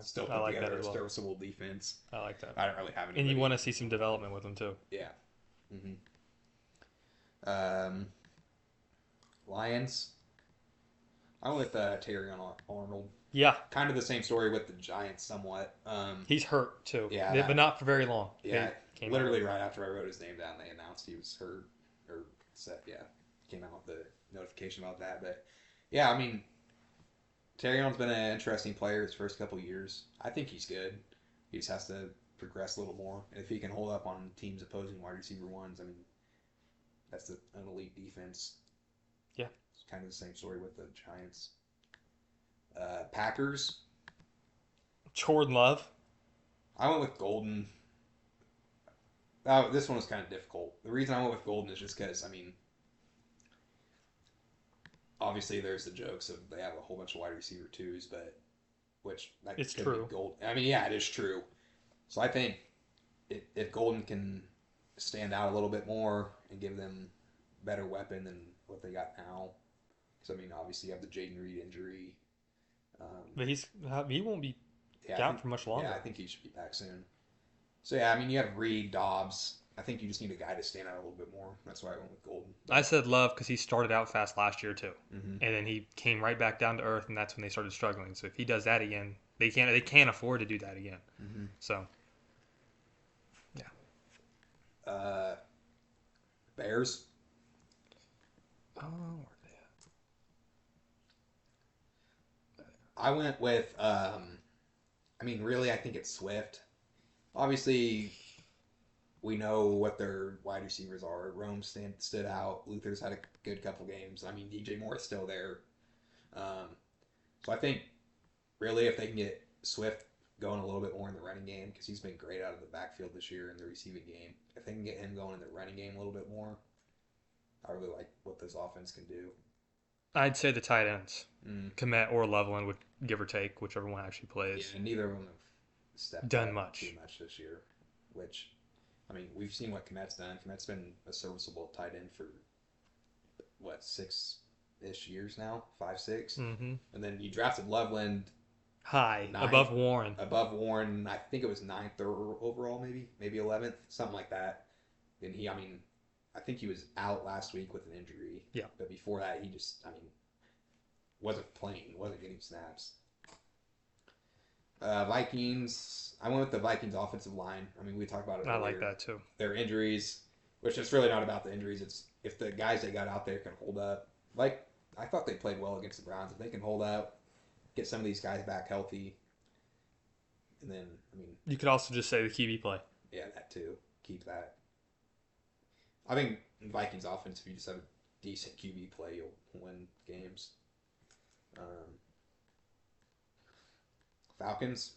still put like together that a serviceable defense. I like that. I don't really have any. And you want to see some development with them too. Yeah. Lions. I went with Terry Arnold. Yeah. Kind of the same story with the Giants somewhat. He's hurt too. Yeah. But not for very long. Yeah. Literally right after I wrote his name down, they announced he was hurt or set. Yeah. Came out with the notification about that. But yeah, I mean, Terry Arnold's been an interesting player his first couple of years. I think he's good. He just has to progress a little more. And if he can hold up on teams opposing wide receiver ones, I mean, that's an elite defense. Yeah. It's kind of the same story with the Giants. Packers. Jordan Love. I went with Golden. Oh, this one was kind of difficult. The reason I went with Golden is just because, I mean, obviously there's the jokes of they have a whole bunch of wide receiver twos, but which that It's could true. be Golden. I mean, yeah, it is true. So I think if Golden can stand out a little bit more and give them better weapon than what they got now, because I mean, obviously you have the Jaden Reed injury. But he won't be Yeah, I out think for much longer. yeah, I think he should be back soon. So yeah, I mean, you have Reed, Dobbs. I think you just need a guy to stand out a little bit more. That's why I went with Golden. I said Love because he started out fast last year too, Mm-hmm. and then he came right back down to earth, and that's when they started struggling. So if he does that again, they can't afford to do that again. Mm-hmm. So Bears. oh, I went with. I mean, really, I think it's Swift. Obviously, we know what their wide receivers are. Rome stood out. Luther's had a good couple games. I mean, DJ Moore's still there. Um, so I think really if they can get Swift going a little bit more in the running game, because he's been great out of the backfield this year in the receiving game. If they can get him going in the running game a little bit more, I really like what this offense can do. I'd say the tight ends, Mm. Komet or Loveland, would give or take whichever one actually plays. Yeah, neither of them have stepped Done up much. too much this year, which, I mean, we've seen what Komet's done. Komet's been a serviceable tight end for, what, 6-ish years now? 5, 6? Mm-hmm. And then you drafted Loveland High Nine. above Warren. above Warren. I think it was 9th or overall, maybe 11th, something like that. And he, I mean, I think he was out last week with an injury. Yeah. But before that, he just, I mean, wasn't playing, wasn't getting snaps. Vikings. I went with the Vikings offensive line. I mean, we talked about it I earlier. like that too. Their injuries, which is really not about the injuries. It's if the guys they got out there can hold up. Like, I thought they played well against the Browns. If they can hold up, get some of these guys back healthy, and then, I mean, You could also just say the QB play. yeah, that too. Keep that. I think in Vikings offense, if you just have a decent QB play, you'll win games. Falcons.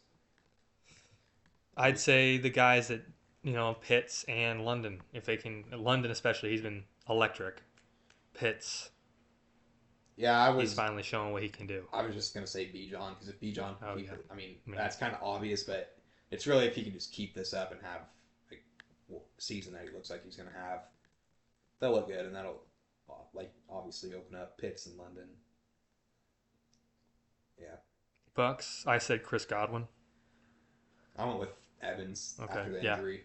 I'd say the guys that Pitts and London, if they can. London especially, he's been electric. Pitts, Yeah, he's finally showing what he can do. I was just gonna say Bijan because if Bijan, Oh, yeah. I mean, I mean- that's kind of obvious, but it's really if he can just keep this up and have like season that he looks like he's gonna have, they'll look good, and that'll like obviously open up Pitts in London. Yeah, Bucks, I said Chris Godwin. I went with Evans Okay, after the yeah. injury.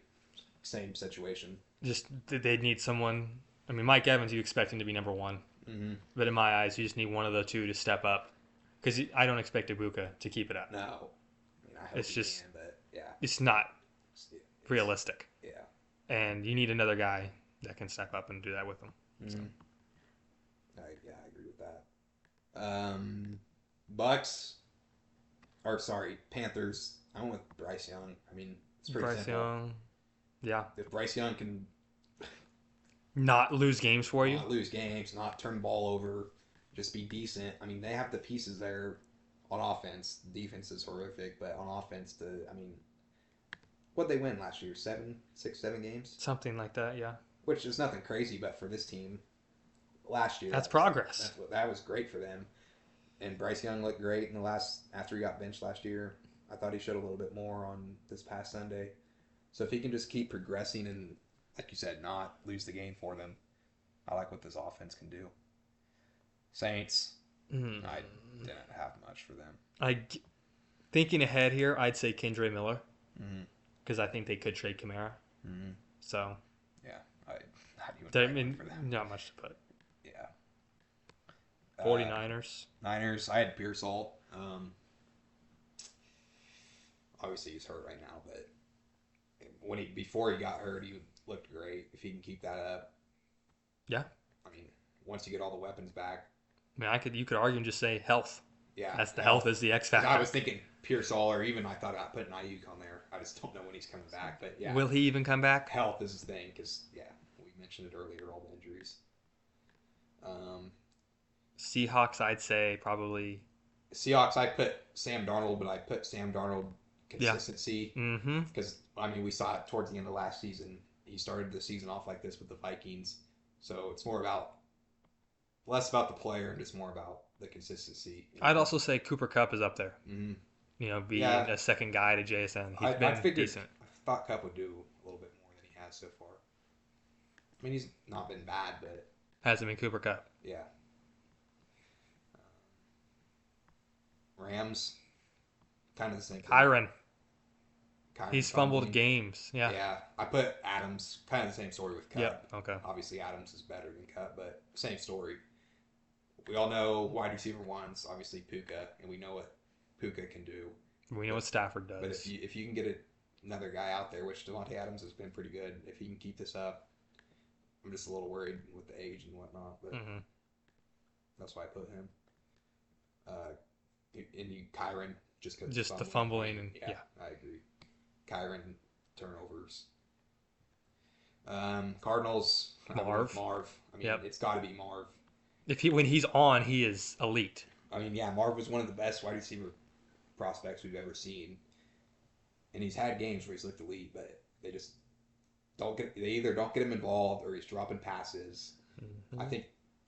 Same situation. Just they need someone. I mean, Mike Evans, you expect him to be number one, Mm-hmm. but in my eyes, you just need one of the two to step up. Because I don't expect Ibuka to keep it up. No, I mean I hope It's he just- can, but yeah, It's not it's- realistic, Yeah. and you need another guy that can step up and do that with them. Mm-hmm. I agree with that. Bucks, or sorry, Panthers. I went with Bryce Young. I mean, it's pretty Bryce simple. Young, yeah, If Bryce Young can not lose games for you. not lose games, not turn the ball over, just be decent. I mean, they have the pieces there on offense. Defense is horrific, but on offense, I mean, what'd they win last year? 7 games? Something like that, yeah. Which is nothing crazy, but for this team, last year, That's progress. That was great for them. And Bryce Young looked great in the after he got benched last year. I thought he showed a little bit more on this past Sunday. So if he can just keep progressing and, like you said, not lose the game for them, I like what this offense can do. Saints, Mm. I didn't have much for them. Thinking ahead here, I'd say Kendre Miller Mm-hmm. because I think they could trade Kamara. Mm-hmm. So Yeah, I not even I write mean, one for them. not much to put. Yeah. 49ers. Niners, I had Pearsall. Obviously he's hurt right now, but before he got hurt, he looked great. If he can keep that up, Yeah. I mean, once you get all the weapons back, I mean, you could argue and just say health. yeah, That's the health is the X 'Cause factor. I was thinking Pearsall, or even I thought about putting Ayuk on there. I just don't know when he's coming back, but yeah, Will he even come back? health is his thing because yeah, we mentioned it earlier, all the injuries. Seahawks, I'd say probably. Seahawks, I put Sam Darnold, but I put Sam Darnold Yeah. consistency Mm-hmm. because I mean we saw it towards the end of last season. He started the season off like this with the Vikings, so it's more about less about the player and just more about the consistency. You I'd know? also say Cooper Cup is up there. Mm-hmm. Being Yeah, a second guy to JSN. He's I been figured decent. I thought Cup would do a little bit more than he has so far. I mean he's not been bad, but Hasn't been Cooper Cup. yeah. Rams, kind of the same thing. Kyron. Kyron He's fumbled fumbling. games. Yeah. Yeah, I put Adams. Kind of the same story with Cup. Yep. Okay. Obviously, Adams is better than Cup, but same story. We all know wide receiver one's obviously Puka, and we know what Puka can do. We know what Stafford does. But if you can get another guy out there, which Devontae Adams has been pretty good, if he can keep this up, I'm just a little worried with the age and whatnot. But that's why I put him. And you Kyron just because Just the fumbling and yeah, I agree. Kyron turnovers. Cardinals. Marv. I mean, it's got to be Marv. When he's on, he is elite. I mean, yeah, Marv was one of the best wide receiver prospects we've ever seen, and he's had games where he's looked elite, but they just don't get. They either don't get him involved or he's dropping passes. I think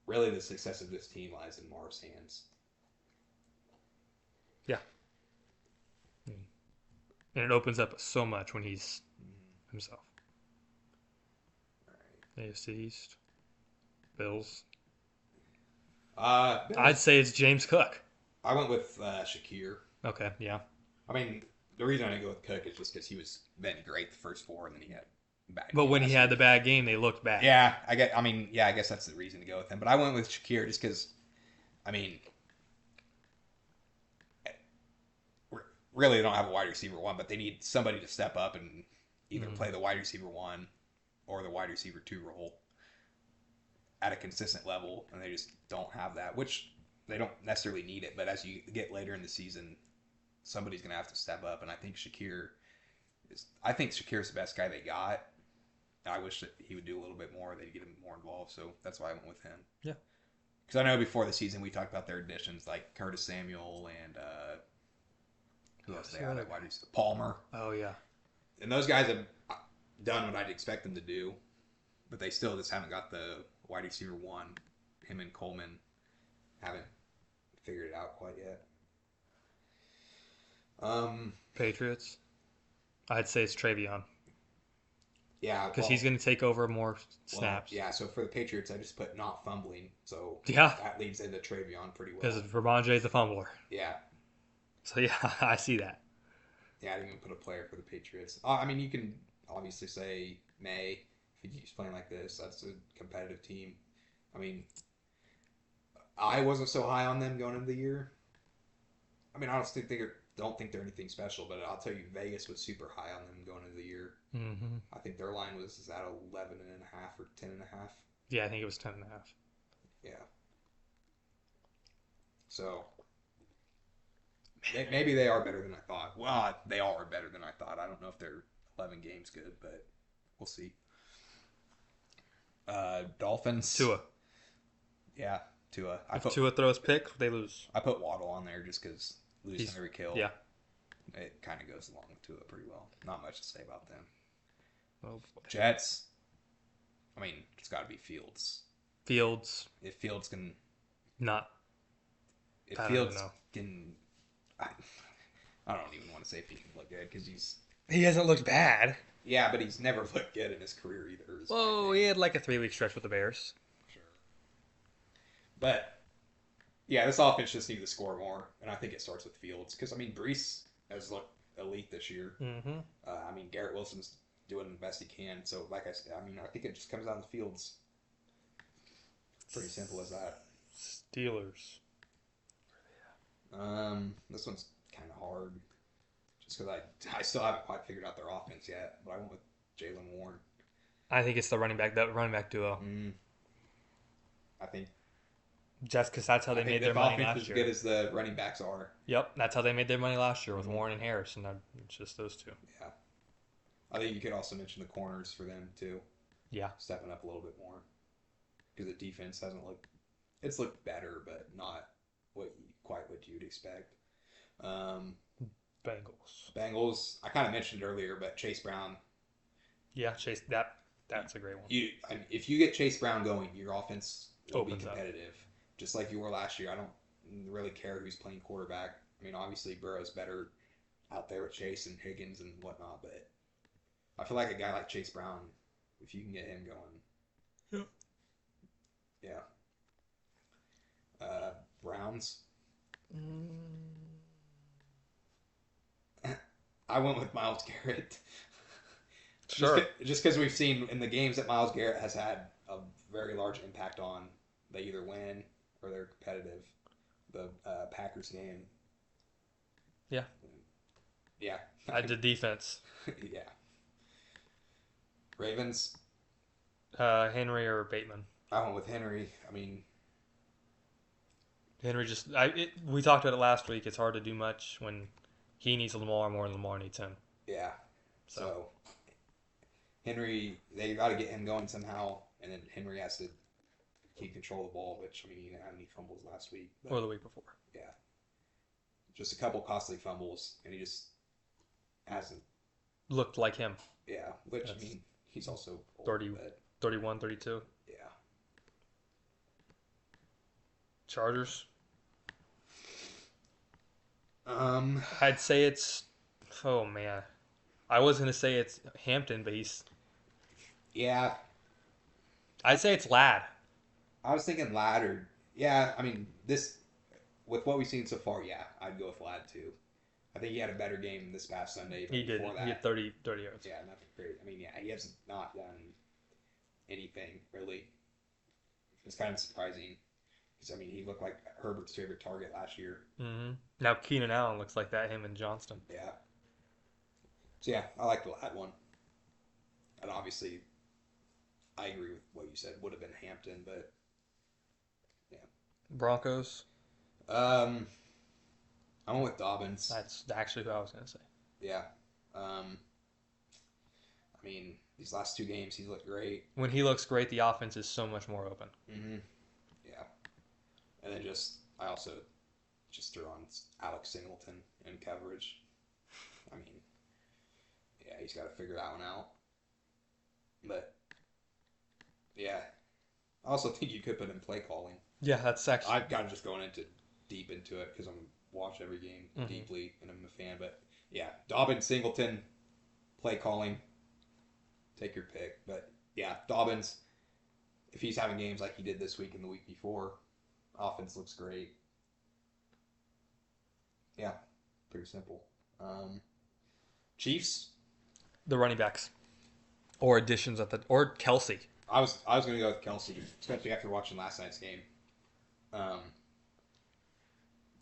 really the success of this team lies in Marv's hands. Yeah. And it opens up so much when he's himself. All right. AFC East. Bills. Bills. I'd say it's James Cook. I went with Shakir. Okay, yeah. I mean, the reason I didn't go with Cook is just because he was been great the first four, and then he had bad. But when he had the bad game, they looked bad. Yeah, I guess that's the reason to go with him. But I went with Shakir just because, I mean, really they don't have a wide receiver one, but they need somebody to step up and either play the wide receiver one or the wide receiver two role at a consistent level, and they just don't have that, which they don't necessarily need it. But as you get later in the season, somebody's going to have to step up, and I think Shakir's the best guy they got. I wish that he would do a little bit more. They'd get him more involved, so that's why I went with him. Yeah. Because I know before the season we talked about their additions like Curtis Samuel and who else they had at wide receiver? Palmer. Oh yeah. And those guys have done what I'd expect them to do, but they still just haven't got the wide receiver one. Him and Coleman haven't figured it out quite yet. Patriots. I'd say it's Travion. Yeah, because he's going to take over more snaps. Yeah, so for the Patriots, I just put not fumbling, so yeah, that leads into Travion pretty well. Because Ramondre's the fumbler. Yeah. So yeah, I see that. Yeah, I didn't even put a player for the Patriots. I mean, you can obviously say May if he keeps playing like this. That's a competitive team. I mean, I wasn't so high on them going into the year. I mean, I don't think they're anything special, but I'll tell you, Vegas was super high on them going into the year. Mm-hmm. I think their line was at 11.5 or 10.5. Yeah, I think it was 10.5. Yeah. So maybe they are better than I thought. Well, they all are better than I thought. I don't know if they're 11 games good, but we'll see. Dolphins. Tua. Yeah, Tua. If Tua throws pick, they lose. I put Waddle on there just because losing every kill. Yeah. It kind of goes along with Tua pretty well. Not much to say about them. Oh, Jets. I mean, it's got to be Fields. Fields. If Fields can. Not. If Fields can. I don't even want to say if he can look good because he hasn't looked bad. Yeah, but he's never looked good in his career either. Well, he had like a 3-week stretch with the Bears. Sure. But, yeah, this offense just needs to score more, and I think it starts with Fields. Because, I mean, Brees has looked elite this year. Mm-hmm. I mean, Garrett Wilson's doing the best he can. So, like I said, I mean, I think it just comes down to Fields. Pretty simple as that. Steelers. This one's kind of hard. Just because I still haven't quite figured out their offense yet, but I went with Jalen Warren. I think it's the running back duo. I think just because that's how they made their money last year. As good as the running backs are. Yep, that's how they made their money last year with Warren and Harris, and it's just those two. Yeah, I think you could also mention the corners for them too. Yeah, stepping up a little bit more because the defense hasn't looked it's looked better, but not quite what you'd expect. Um, Bengals. Bengals, I kind of mentioned earlier, but Chase Brown. Yeah, Chase. That's a great one. If you get Chase Brown going, your offense will be Opens up. competitive, just like you were last year. I don't really care who's playing quarterback. I mean, obviously Burrow's better out there with Chase and Higgins and whatnot, but I feel like a guy like Chase Brown, if you can get him going, yeah. Browns. I went with Miles Garrett. Sure. Just because we've seen in the games that Miles Garrett has had a very large impact on, they either win or they're competitive. The Packers game. Yeah. Yeah. I did defense. Yeah. Ravens. Henry or Bateman. I went with Henry. I mean, Henry just. We talked about it last week. It's hard to do much when he needs Lamar more than Lamar needs him. yeah. So Henry, they got to get him going somehow, and then Henry has to keep control of the ball, which, I mean, he didn't have any fumbles last week. But, Or the week before. yeah. Just a couple costly fumbles, and he just hasn't. Looked like him. Yeah, which, That's I mean, he's also old, 30, but 31, 32. yeah. Chargers. Um, I'd say it's. Oh, man. I was going to say it's Hampton, but he's. yeah, I'd say it's Ladd. I was thinking Ladd or yeah. I mean, this with what we've seen so far, yeah, I'd go with Ladd too. I think he had a better game this past Sunday. But He did. before that, He had 30 yards. yeah, nothing great. I mean, yeah, he has not done anything really. It's kind of surprising because I mean, he looked like Herbert's favorite target last year. Mm-hmm. Now Keenan Allen looks like that, him and Johnston. Yeah. So yeah, I like the Ladd one. And obviously, I agree with what you said. Would have been Hampton, but yeah. Broncos. I went with Dobbins. That's actually who I was going to say. Yeah. I mean, these last two games, he's looked great. When he looks great, the offense is so much more open. Mm-hmm. Yeah. And then I also threw on Alex Singleton in coverage. I mean, yeah, he's got to figure that one out. But, yeah. I also think you could put in play calling. Yeah, that's actually. I've got just going deep into it because I'm watch every game deeply and I'm a fan. But yeah, Dobbins, Singleton, play calling, take your pick. But yeah, Dobbins, if he's having games like he did this week and the week before, offense looks great. Yeah, pretty simple. Chiefs. The running backs. Or additions or Kelsey. I was going to go with Kelsey, especially after watching last night's game.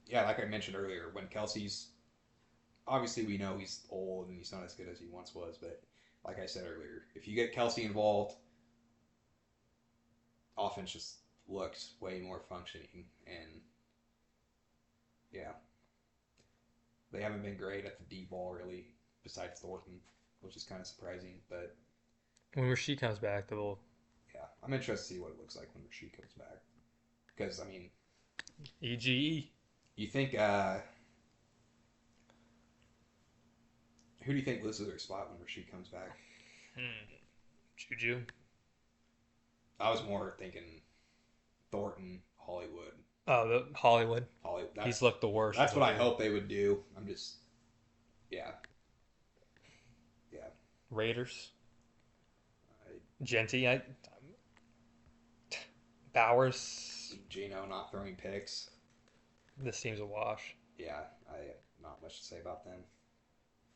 Yeah, like I mentioned earlier, when Kelsey's obviously we know he's old and he's not as good as he once was, but like I said earlier, if you get Kelsey involved, offense just looks way more functioning, and yeah, they haven't been great at the deep ball really, besides Thornton, which is kind of surprising, but When Rasheed comes back, yeah, I'm interested to see what it looks like when Rasheed comes back, because I mean, EGE. you think who do you think loses their spot when Rasheed comes back? Juju. I was more thinking Thornton, Hollywood. Oh, the Hollywood. He's looked the worst. That's what I hope they would do. I'm just, yeah. Raiders. Genty. Bowers. Gino not throwing picks. This team's a wash. Yeah, I have not much to say about them.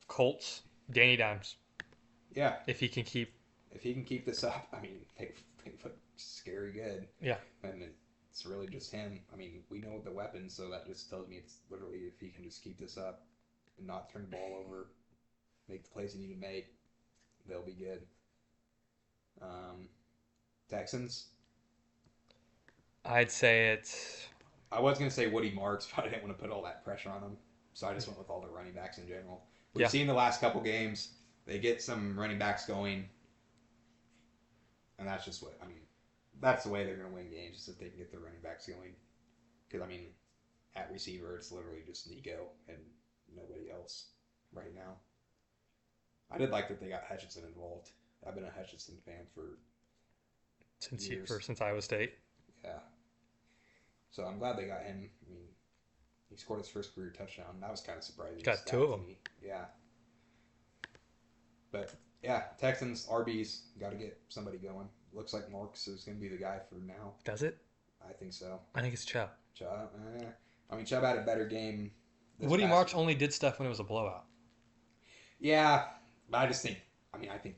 Colts. Danny Dimes. Yeah, If he can keep. this up, I mean, they look scary good. Yeah. And it's really just him. I mean, we know the weapons, so that just tells me it's literally if he can just keep this up and not turn the ball over, make the plays he need to make, they'll be good. Texans. I'd say it's. I was going to say Woody Marks, but I didn't want to put all that pressure on him, so I just went with all the running backs in general. We've seen the last couple games, they get some running backs going, and that's just what, I mean, that's the way they're going to win games is if they can get the running backs going. Because I mean, at receiver, it's literally just Nico and nobody else right now. I did like that they got Hutchinson involved. I've been a Hutchinson fan for years. Since Iowa State. Yeah. So I'm glad they got him. I mean, he scored his first career touchdown. That was kind of surprising. Got two of them. Yeah. But yeah, Texans, RBs, got to get somebody going. Looks like Marks is going to be the guy for now. Does it? I think so. I think it's Chubb. Chubb, I mean, Chubb had a better game. Woody Marks only did stuff when it was a blowout. Yeah, but I just think, I think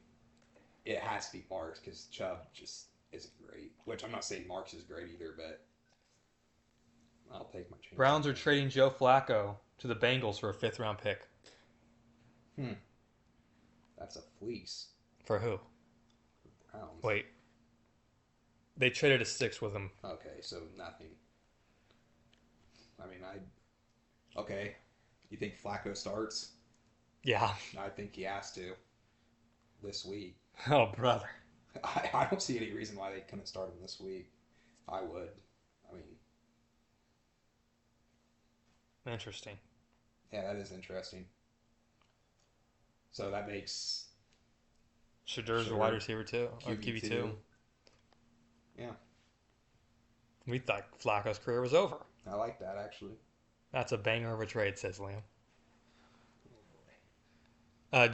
it has to be Marks because Chubb just isn't great. Which I'm not saying Marks is great either, but I'll take my chance. Browns are trading Joe Flacco to the Bengals for a 5th-round pick. That's a fleece. For who? Browns. Wait. They traded a 6 with him. Okay, so nothing. I mean, okay. You think Flacco starts? Yeah. I think he has to this week. Oh, brother. I don't see any reason why they couldn't start him this week. I would. I mean, interesting. Yeah, that is interesting. So that makes Shedur's a wide receiver too, or QB2. Yeah. We thought Flacco's career was over. I like that, actually. That's a banger of a trade, says Liam.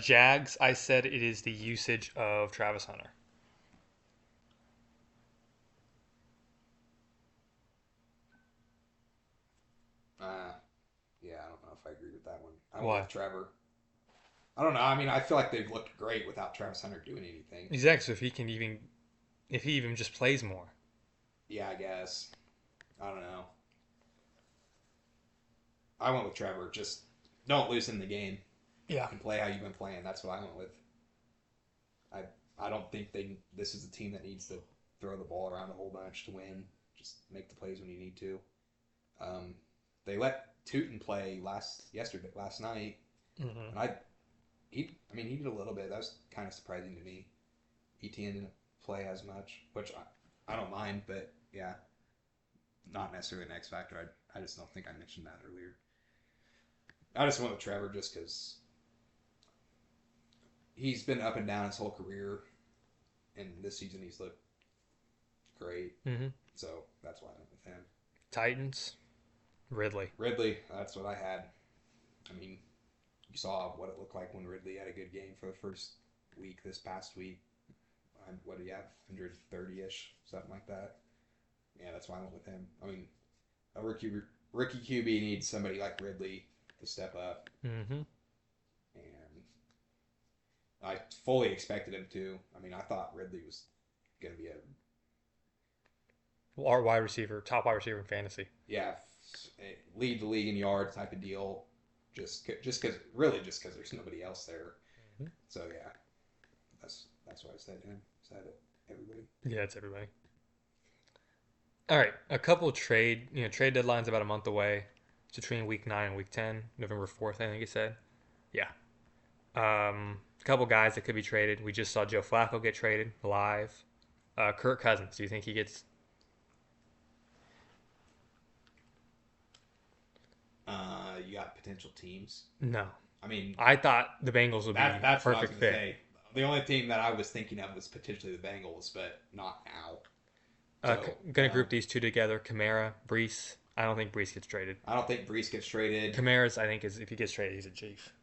Jags, I said it is the usage of Travis Hunter. Yeah, I don't know if I agree with that one. I Why? with Trevor. I don't know. I mean, I feel like they've looked great without Travis Hunter doing anything. Exactly. So if he even just plays more. Yeah, I guess. I don't know. I went with Trevor. Just don't loosen the game. Yeah. And play how you've been playing. That's what I went with. I don't think this is a team that needs to throw the ball around a whole bunch to win. Just make the plays when you need to. They let Tootin play last night, and he did a little bit. That was kind of surprising to me. Etienne didn't play as much, which I don't mind, but yeah, not necessarily an X factor. I just don't think I mentioned that earlier. I just went with Trevor just because he's been up and down his whole career, and this season he's looked great. So that's why I went with him. Titans, Ridley, that's what I had. I mean, you saw what it looked like when Ridley had a good game for the first week this past week. What do you have? 130-ish, something like that. Yeah, that's why I went with him. I mean, a rookie QB needs somebody like Ridley to step up. And I fully expected him to. I mean, I thought Ridley was going to be our wide receiver, top wide receiver in fantasy. Yeah, lead the league in yards type of deal. Just because there's nobody else there. So yeah, that's what I said to him. Is that it? Everybody? Yeah, it's everybody. All right, a couple trade deadlines about a month away. It's between week 9 and week 10, November 4th, I think he said. Yeah. A couple guys that could be traded. We just saw Joe Flacco get traded live. Kirk Cousins, do you think he gets? You got potential teams? No. I mean, I thought the Bengals would be that's perfect fit. Say. The only team that I was thinking of was potentially the Bengals, but not now. So, gonna group these two together: Kamara, Brees. I don't think Brees gets traded. I don't think Brees gets traded. Kamara's, I think, if he gets traded, he's a chief.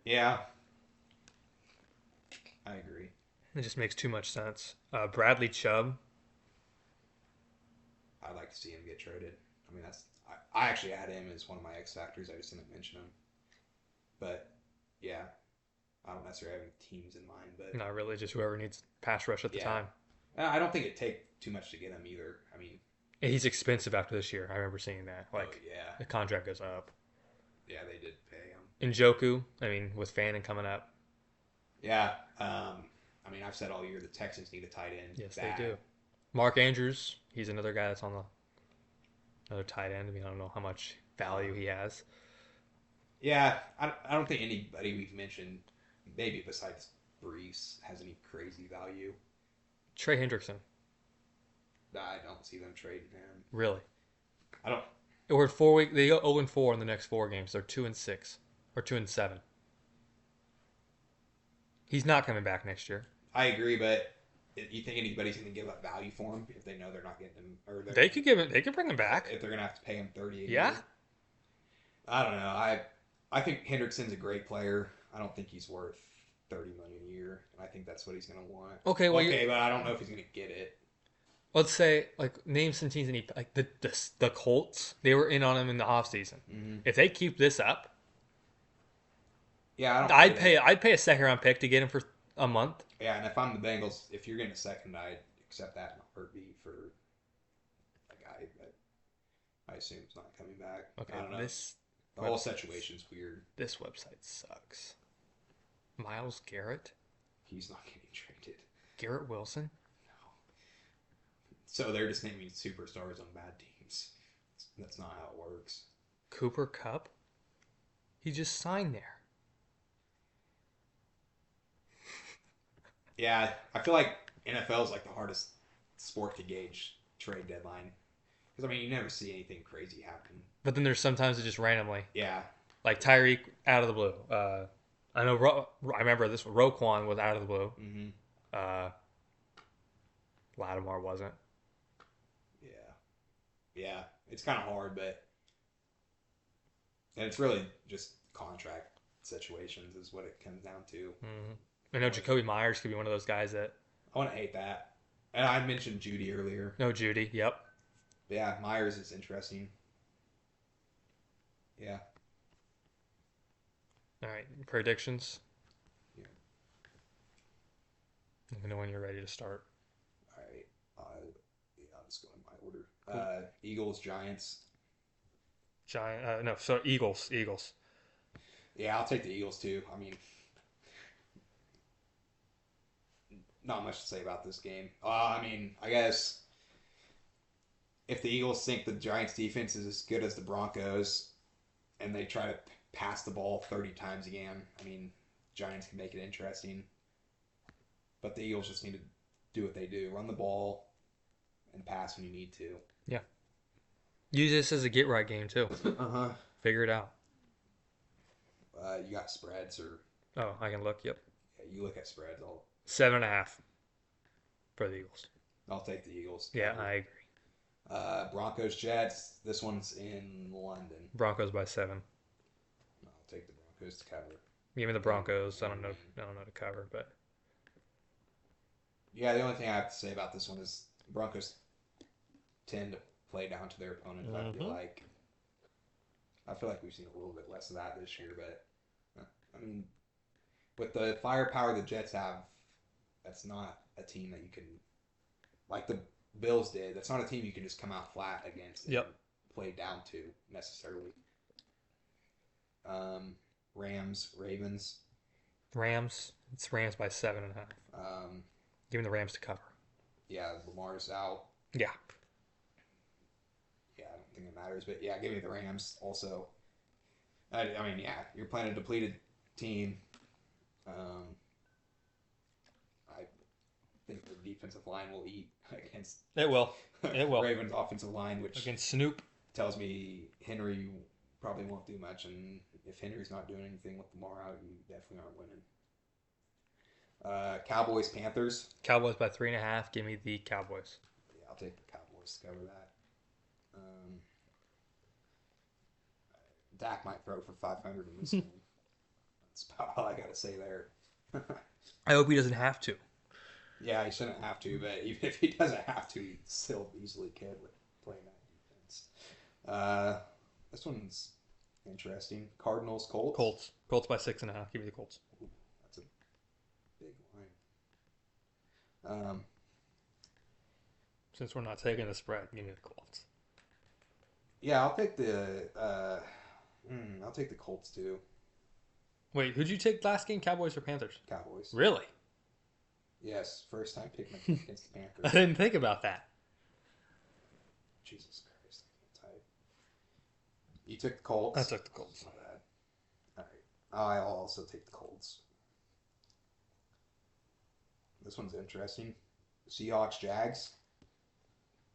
Yeah, I agree. It just makes too much sense. Bradley Chubb. I'd like to see him get traded. I mean, I actually had him as one of my X factors. I just didn't mention him. But yeah, I don't necessarily have any teams in mind. But not really, just whoever needs pass rush at the time. I don't think it'd take too much to get him either. I mean, he's expensive after this year. I remember seeing that. The contract goes up. Yeah, they did pay him. Njoku, I mean, with Fannin coming up. Yeah, I mean, I've said all year the Texans need a tight end. Yes, they do. Mark Andrews, he's another guy that's on another tight end. I mean, I don't know how much value he has. Yeah, I don't think anybody we've mentioned, maybe besides Brees, has any crazy value. Trey Hendrickson. don't see them trading him. Really? I don't. We're 4 weeks. They go 0-4 in the next 4 games. They're 2-6 or 2-7. He's not coming back next year. I agree, but you think anybody's going to give up value for him if they know they're not getting him? Or They could give it. They could bring him back. if they're going to have to pay him 30 a Yeah. year. I don't know. I think Hendrickson's a great player. I don't think he's worth $30 million a year, and I think that's what he's going to want. Okay. Well, but I don't know if he's going to get it. let's say name some teams that like the Colts. They were in on him in the offseason. Mm-hmm. If they keep this up, Yeah, I don't. I'd pay a second round pick to get him for a month. Yeah, and if I'm the Bengals, if you're getting a second, I'd accept that in a heartbeat for a guy that I assume is not coming back. Okay. I don't know. The whole situation's weird. This website sucks. Myles Garrett, He's not getting traded. Garrett Wilson. So they're just naming superstars on bad teams. That's not how it works. Cooper Kupp. He just signed there. Yeah, I feel like NFL is like the hardest sport to gauge trade deadline. Because, I mean, you never see anything crazy happen. But then there's sometimes it just randomly. Yeah. Like Tyreek out of the blue. I know. I remember this one. Roquan was out of the blue. Mm-hmm. Lattimore wasn't. Yeah. It's kind of hard, but... And it's really just contract situations is what it comes down to. Mm-hmm. I know Jacoby Myers could be one of those guys that... I want to hate that. And I mentioned Judy earlier. No, Judy. Yep. But yeah, Myers is interesting. Yeah. All right. Predictions? Yeah. Let me know when you're ready to start. All right. I'll just go in my order. Eagles, Giants. Eagles. Yeah, I'll take the Eagles too. I mean, not much to say about this game. I guess if the Eagles think the Giants' defense is as good as the Broncos and they try to pass the ball 30 times again, I mean, Giants can make it interesting. But the Eagles just need to do what they do. Run the ball and pass when you need to. Yeah. Use this as a get-right game, too. Uh-huh. Figure it out. You got spreads or... Oh, I can look. Yep. Yeah, you look at spreads. 7.5 for the Eagles. I'll take the Eagles. Yeah, I agree. Broncos, Jets. This one's in London. Broncos by 7. I'll take the Broncos to cover. Give me the Broncos. I don't know to cover, but... Yeah, the only thing I have to say about this one is Broncos tend to play down to their opponent. Mm-hmm. I feel like we've seen a little bit less of that this year, but I mean, with the firepower the Jets have, that's not a team that you can, like the Bills did. That's not a team you can just come out flat against and play down to necessarily. Rams, Ravens. Rams. It's Rams by 7.5. Give me the Rams to cover. Yeah, Lamar's out. Yeah. Yeah, I don't think it matters, but yeah, give me the Rams also. I mean, yeah, you're playing a depleted team. I think the defensive line will eat against It will. It will. Ravens' offensive line, which Against Snoop. tells me Henry probably won't do much, and if Henry's not doing anything with Lamar out, you definitely aren't winning. Cowboys, Panthers. Cowboys by 3.5. Give me the Cowboys. Yeah, I'll take the Cowboys to cover that. Dak might throw for 500 in this game. That's about all I got to say there. I hope he doesn't have to. Yeah, he shouldn't have to, but even if he doesn't have to, he still easily could with playing that defense. This one's interesting. Cardinals, Colts. Colts by 6.5. Give me the Colts. Ooh, that's a big line. Since we're not taking the spread, give me the Colts. Yeah, I'll take the Colts too. Wait, who'd you take last game? Cowboys or Panthers? Cowboys. Really? Yes, first time picking against the I Panthers. didn't think about that. Jesus Christ, I can't type. You took the Colts? I took the Colts. Not bad. All right. I'll also take the Colts. This one's interesting. Seahawks, Jags.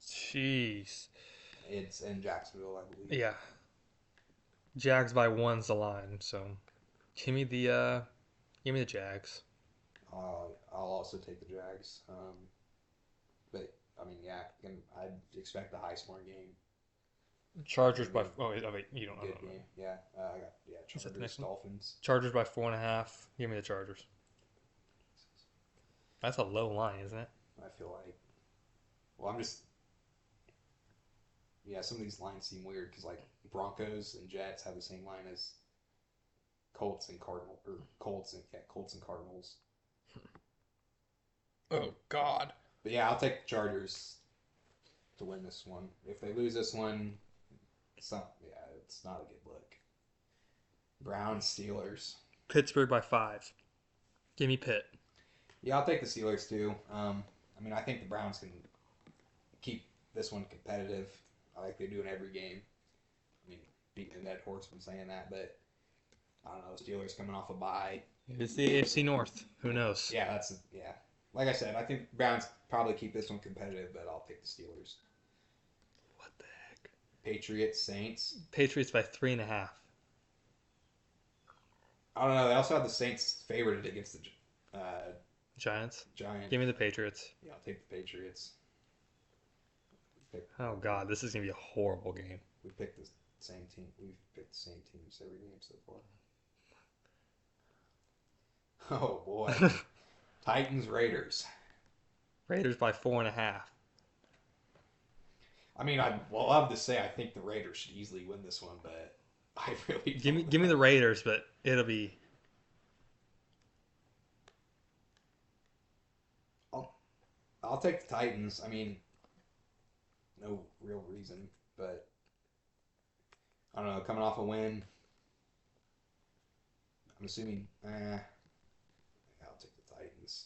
Jeez. It's in Jacksonville, I believe. Yeah. Jags by one's the line, so give me the Jags. I'll also take the Jags. But I mean, yeah, I'd expect a high scoring game. Chargers Gonna by be oh wait, you don't a know. good game. Yeah, I got Is that the Chargers, next one? Dolphins. Chargers by 4.5. Give me the Chargers. That's a low line, isn't it? I feel like. Well, I'm just yeah. Some of these lines seem weird because like Broncos and Jets have the same line as Colts and Cardinal or Colts and Cardinals. Oh God. But yeah, I'll take the Chargers to win this one. If they lose this one, it's not a good look. Browns Steelers. Pittsburgh by 5. Give me Pitt. Yeah, I'll take the Steelers too. I mean, I think the Browns can keep this one competitive. I like they do in every game. I mean, beating the dead horse from saying that, but I don't know. Steelers coming off a bye. It's the AFC North. Who knows? Yeah. Like I said, I think Browns probably keep this one competitive, but I'll take the Steelers. What the heck? Patriots Saints. Patriots by 3.5. I don't know. They also have the Saints favored against the Giants. Giants. Give me the Patriots. Yeah, I'll take the Patriots. Oh God, this is gonna be a horrible game. We picked the same team. We've picked the same teams every game so far. Oh boy. Titans Raiders. Raiders by 4.5. I mean, I'd love to say I think the Raiders should easily win this one, but I really Give me the Raiders, but it'll be I'll take the Titans. I mean, no real reason, but I don't know. Coming off a win, I'm assuming. I'll take the Titans.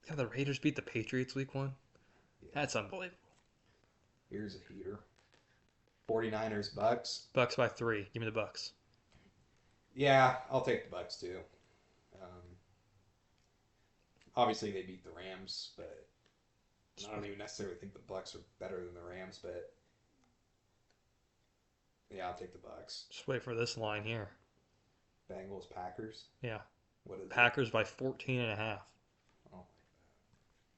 yeah. The Raiders beat the Patriots week 1. Yeah. That's unbelievable. Here's a heater. 49ers Bucks. Bucks by 3. Give me the Bucks. Yeah, I'll take the Bucks too. Obviously, they beat the Rams, but I don't even necessarily think the Bucks are better than the Rams. But yeah, I'll take the Bucks. Just wait for this line here. Bengals Packers. Yeah. What is Packers by 14.5. Oh,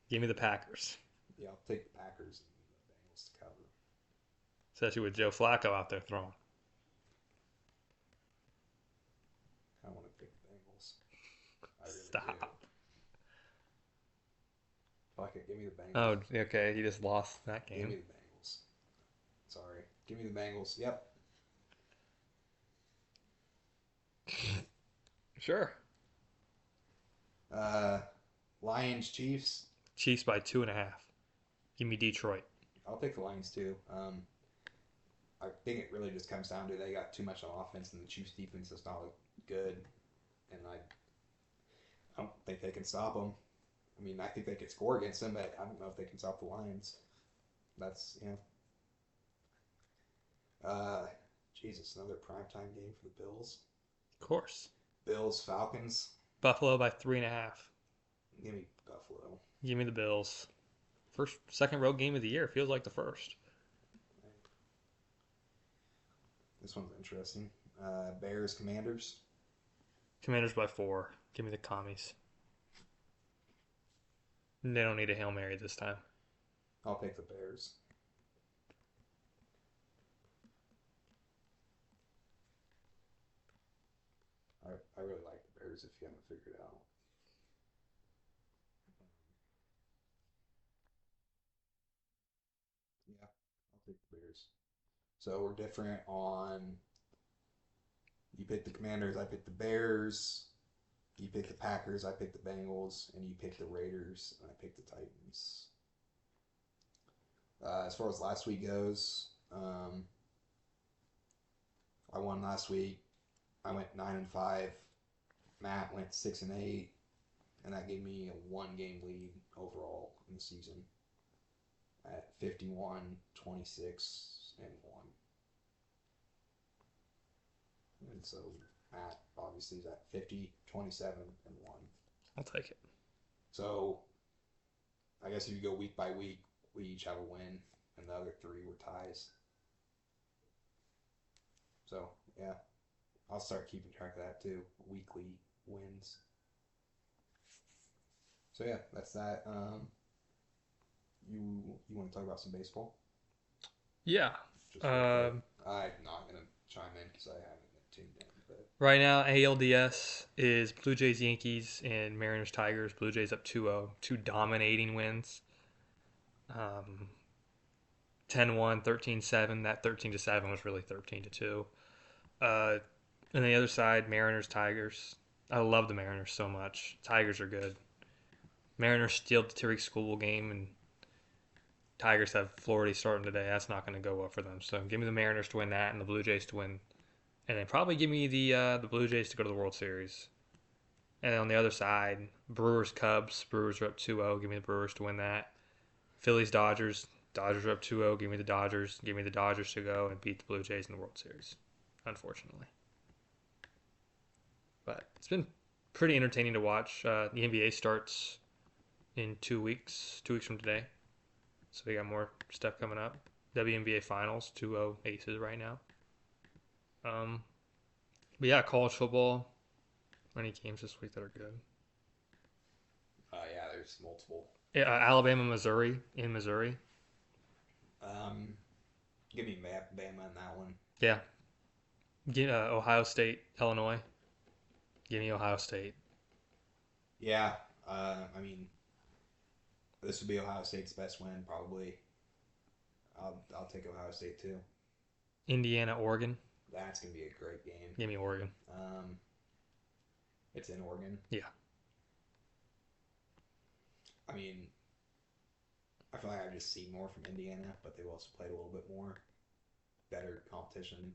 Give me the Packers. yeah, I'll take the Packers and the Bengals to cover. Especially with Joe Flacco out there throwing. I want to pick the Bengals. I really Stop. do. Fuck it, give me the Bengals. Oh, okay. He just lost that Give me game. the Bengals. Sorry, give me the Bengals. Yep. Sure. Lions Chiefs. Chiefs by 2.5. Give me Detroit. I'll take the Lions too. I think it really just comes down to they got too much on offense, and the Chiefs' defense does not look good, and I don't think they can stop them. I mean, I think they could score against them, but I don't know if they can stop the Lions. That's Jesus, another primetime game for the Bills. Of course. Bills Falcons. Buffalo by 3.5. Give me Buffalo. Give me the Bills. Second road game of the year. Feels like the first. This one's interesting. Bears Commanders. Commanders by 4. Give me the commies. They don't need a Hail Mary this time. I'll take the Bears. I really like the Bears if you haven't figured it out. Yeah, I'll take the Bears. So we're different on you pick the Commanders, I pick the Bears. You pick the Packers, I pick the Bengals, and you pick the Raiders, and I pick the Titans. As far as last week goes, I won last week. I went 9-5. Matt went 6-8, and that gave me a 1-game lead overall in the season at 51, 26, and 1. And so Matt obviously is at 50, 27, and 1. I'll take it. So I guess if you go week by week, we each have a win, and the other 3 were ties. So, yeah, I'll start keeping track of that too. Weekly wins. So, yeah, that's that. You want to talk about some baseball? Yeah. Just real quick. I'm not going to chime in because I haven't been tuned in. But Right now, ALDS is Blue Jays, Yankees, and Mariners, Tigers. Blue Jays up 2-0. Two dominating wins. 10-1, 13-7. That 13-7 was really 13-2. Uh, and the other side, Mariners, Tigers. I love the Mariners so much. Tigers are good. Mariners steal the Tariq School game, and Tigers have Florida starting today. That's not going to go well for them. So give me the Mariners to win that, and the Blue Jays to win, and then probably give me the Blue Jays to go to the World Series. And then on the other side, Brewers, Cubs. Brewers are up 2-0. Give me the Brewers to win that. Phillies, Dodgers. Dodgers are up 2-0. Give me the Dodgers. Give me the Dodgers to go and beat the Blue Jays in the World Series, unfortunately. But it's been pretty entertaining to watch. The NBA starts in 2 weeks from today. So we got more stuff coming up. WNBA Finals, 2-0 Aces right now. But yeah, college football. Any games this week that are good? yeah, there's multiple. Yeah, Alabama, Missouri in Missouri. Give me Bama in that one. Yeah. Ohio State, Illinois. Give me Ohio State. Yeah, I mean, this would be Ohio State's best win, probably. I'll take Ohio State too. Indiana, Oregon. That's gonna be a great game. Give me Oregon. It's in Oregon. Yeah. I mean, I feel like I've just seen more from Indiana, but they've also played a little bit more better competition.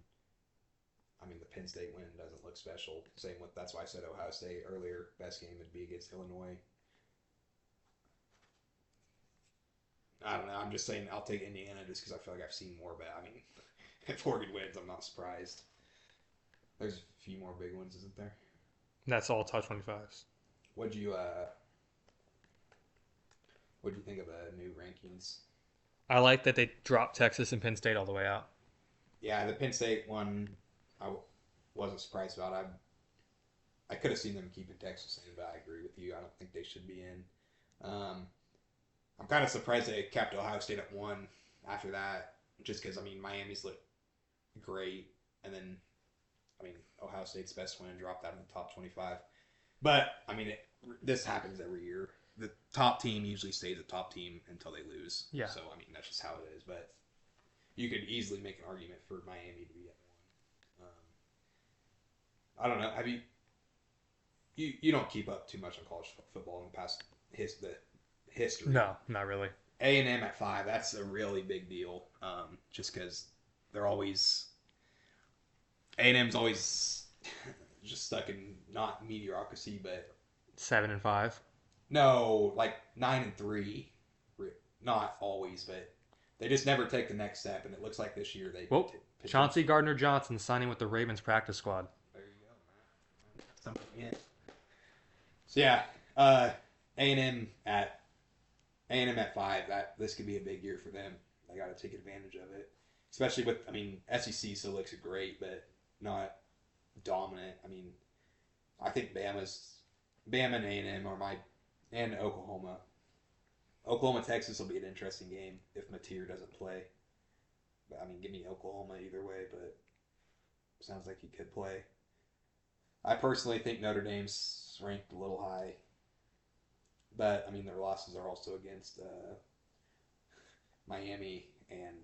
I mean, the Penn State win doesn't look special. That's why I said Ohio State earlier. Best game would be against Illinois. I don't know. I'm just saying I'll take Indiana just because I feel like I've seen more. But I mean, if Oregon wins, I'm not surprised. There's a few more big ones, isn't there? That's all top 25s. What'd you think of the new rankings? I like that they dropped Texas and Penn State all the way out. Yeah, the Penn State one, I wasn't surprised about. I could have seen them keeping Texas in, but I agree with you. I don't think they should be in. I'm kind of surprised they kept Ohio State at 1 after that, just because, I mean, Miami's looked great, and then, I mean, Ohio State's best win dropped out in the top 25. But, I mean, this happens every year. The top team usually stays a top team until they lose. Yeah. So, I mean, that's just how it is. But you could easily make an argument for Miami to be at 1. I don't know. Have you don't keep up too much on college football in the past the history. No, not really. A&M at 5, that's a really big deal. Just because they're always A&M's always just stuck in not mediocrity, but 7-5. No, like 9-3. Not always, but they just never take the next step. And it looks like this year they. Well, Chauncey Gardner-Johnson signing with the Ravens practice squad. There you go, man. Something in. So yeah, A&M at 5. This could be a big year for them. They got to take advantage of it, especially with. I mean, SEC still looks great, but not dominant. I mean, I think Bama and A&M are and Oklahoma. Oklahoma, Texas will be an interesting game if Mateer doesn't play. But, I mean, give me Oklahoma either way, but sounds like he could play. I personally think Notre Dame's ranked a little high. But, I mean, their losses are also against Miami and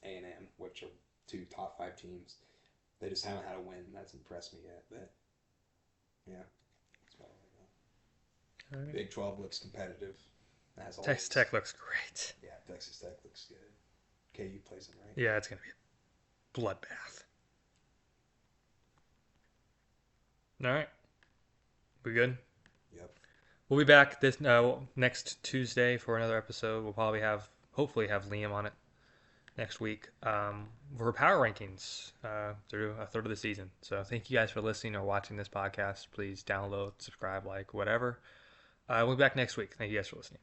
A&M, which are 2 top 5 teams. They just haven't had a win. That's impressed me yet. But, yeah. That's about all I got. Big 12 looks competitive. As always. Texas Tech looks great. Yeah, Texas Tech looks good. KU plays them, right? Yeah, it's going to be a bloodbath. All right. We good? Yep. We'll be back this next Tuesday for another episode. We'll probably hopefully have Liam on it next week for power rankings through a third of the season. So thank you guys for listening or watching this podcast. Please download, subscribe, like, whatever. We'll be back next week. Thank you guys for listening.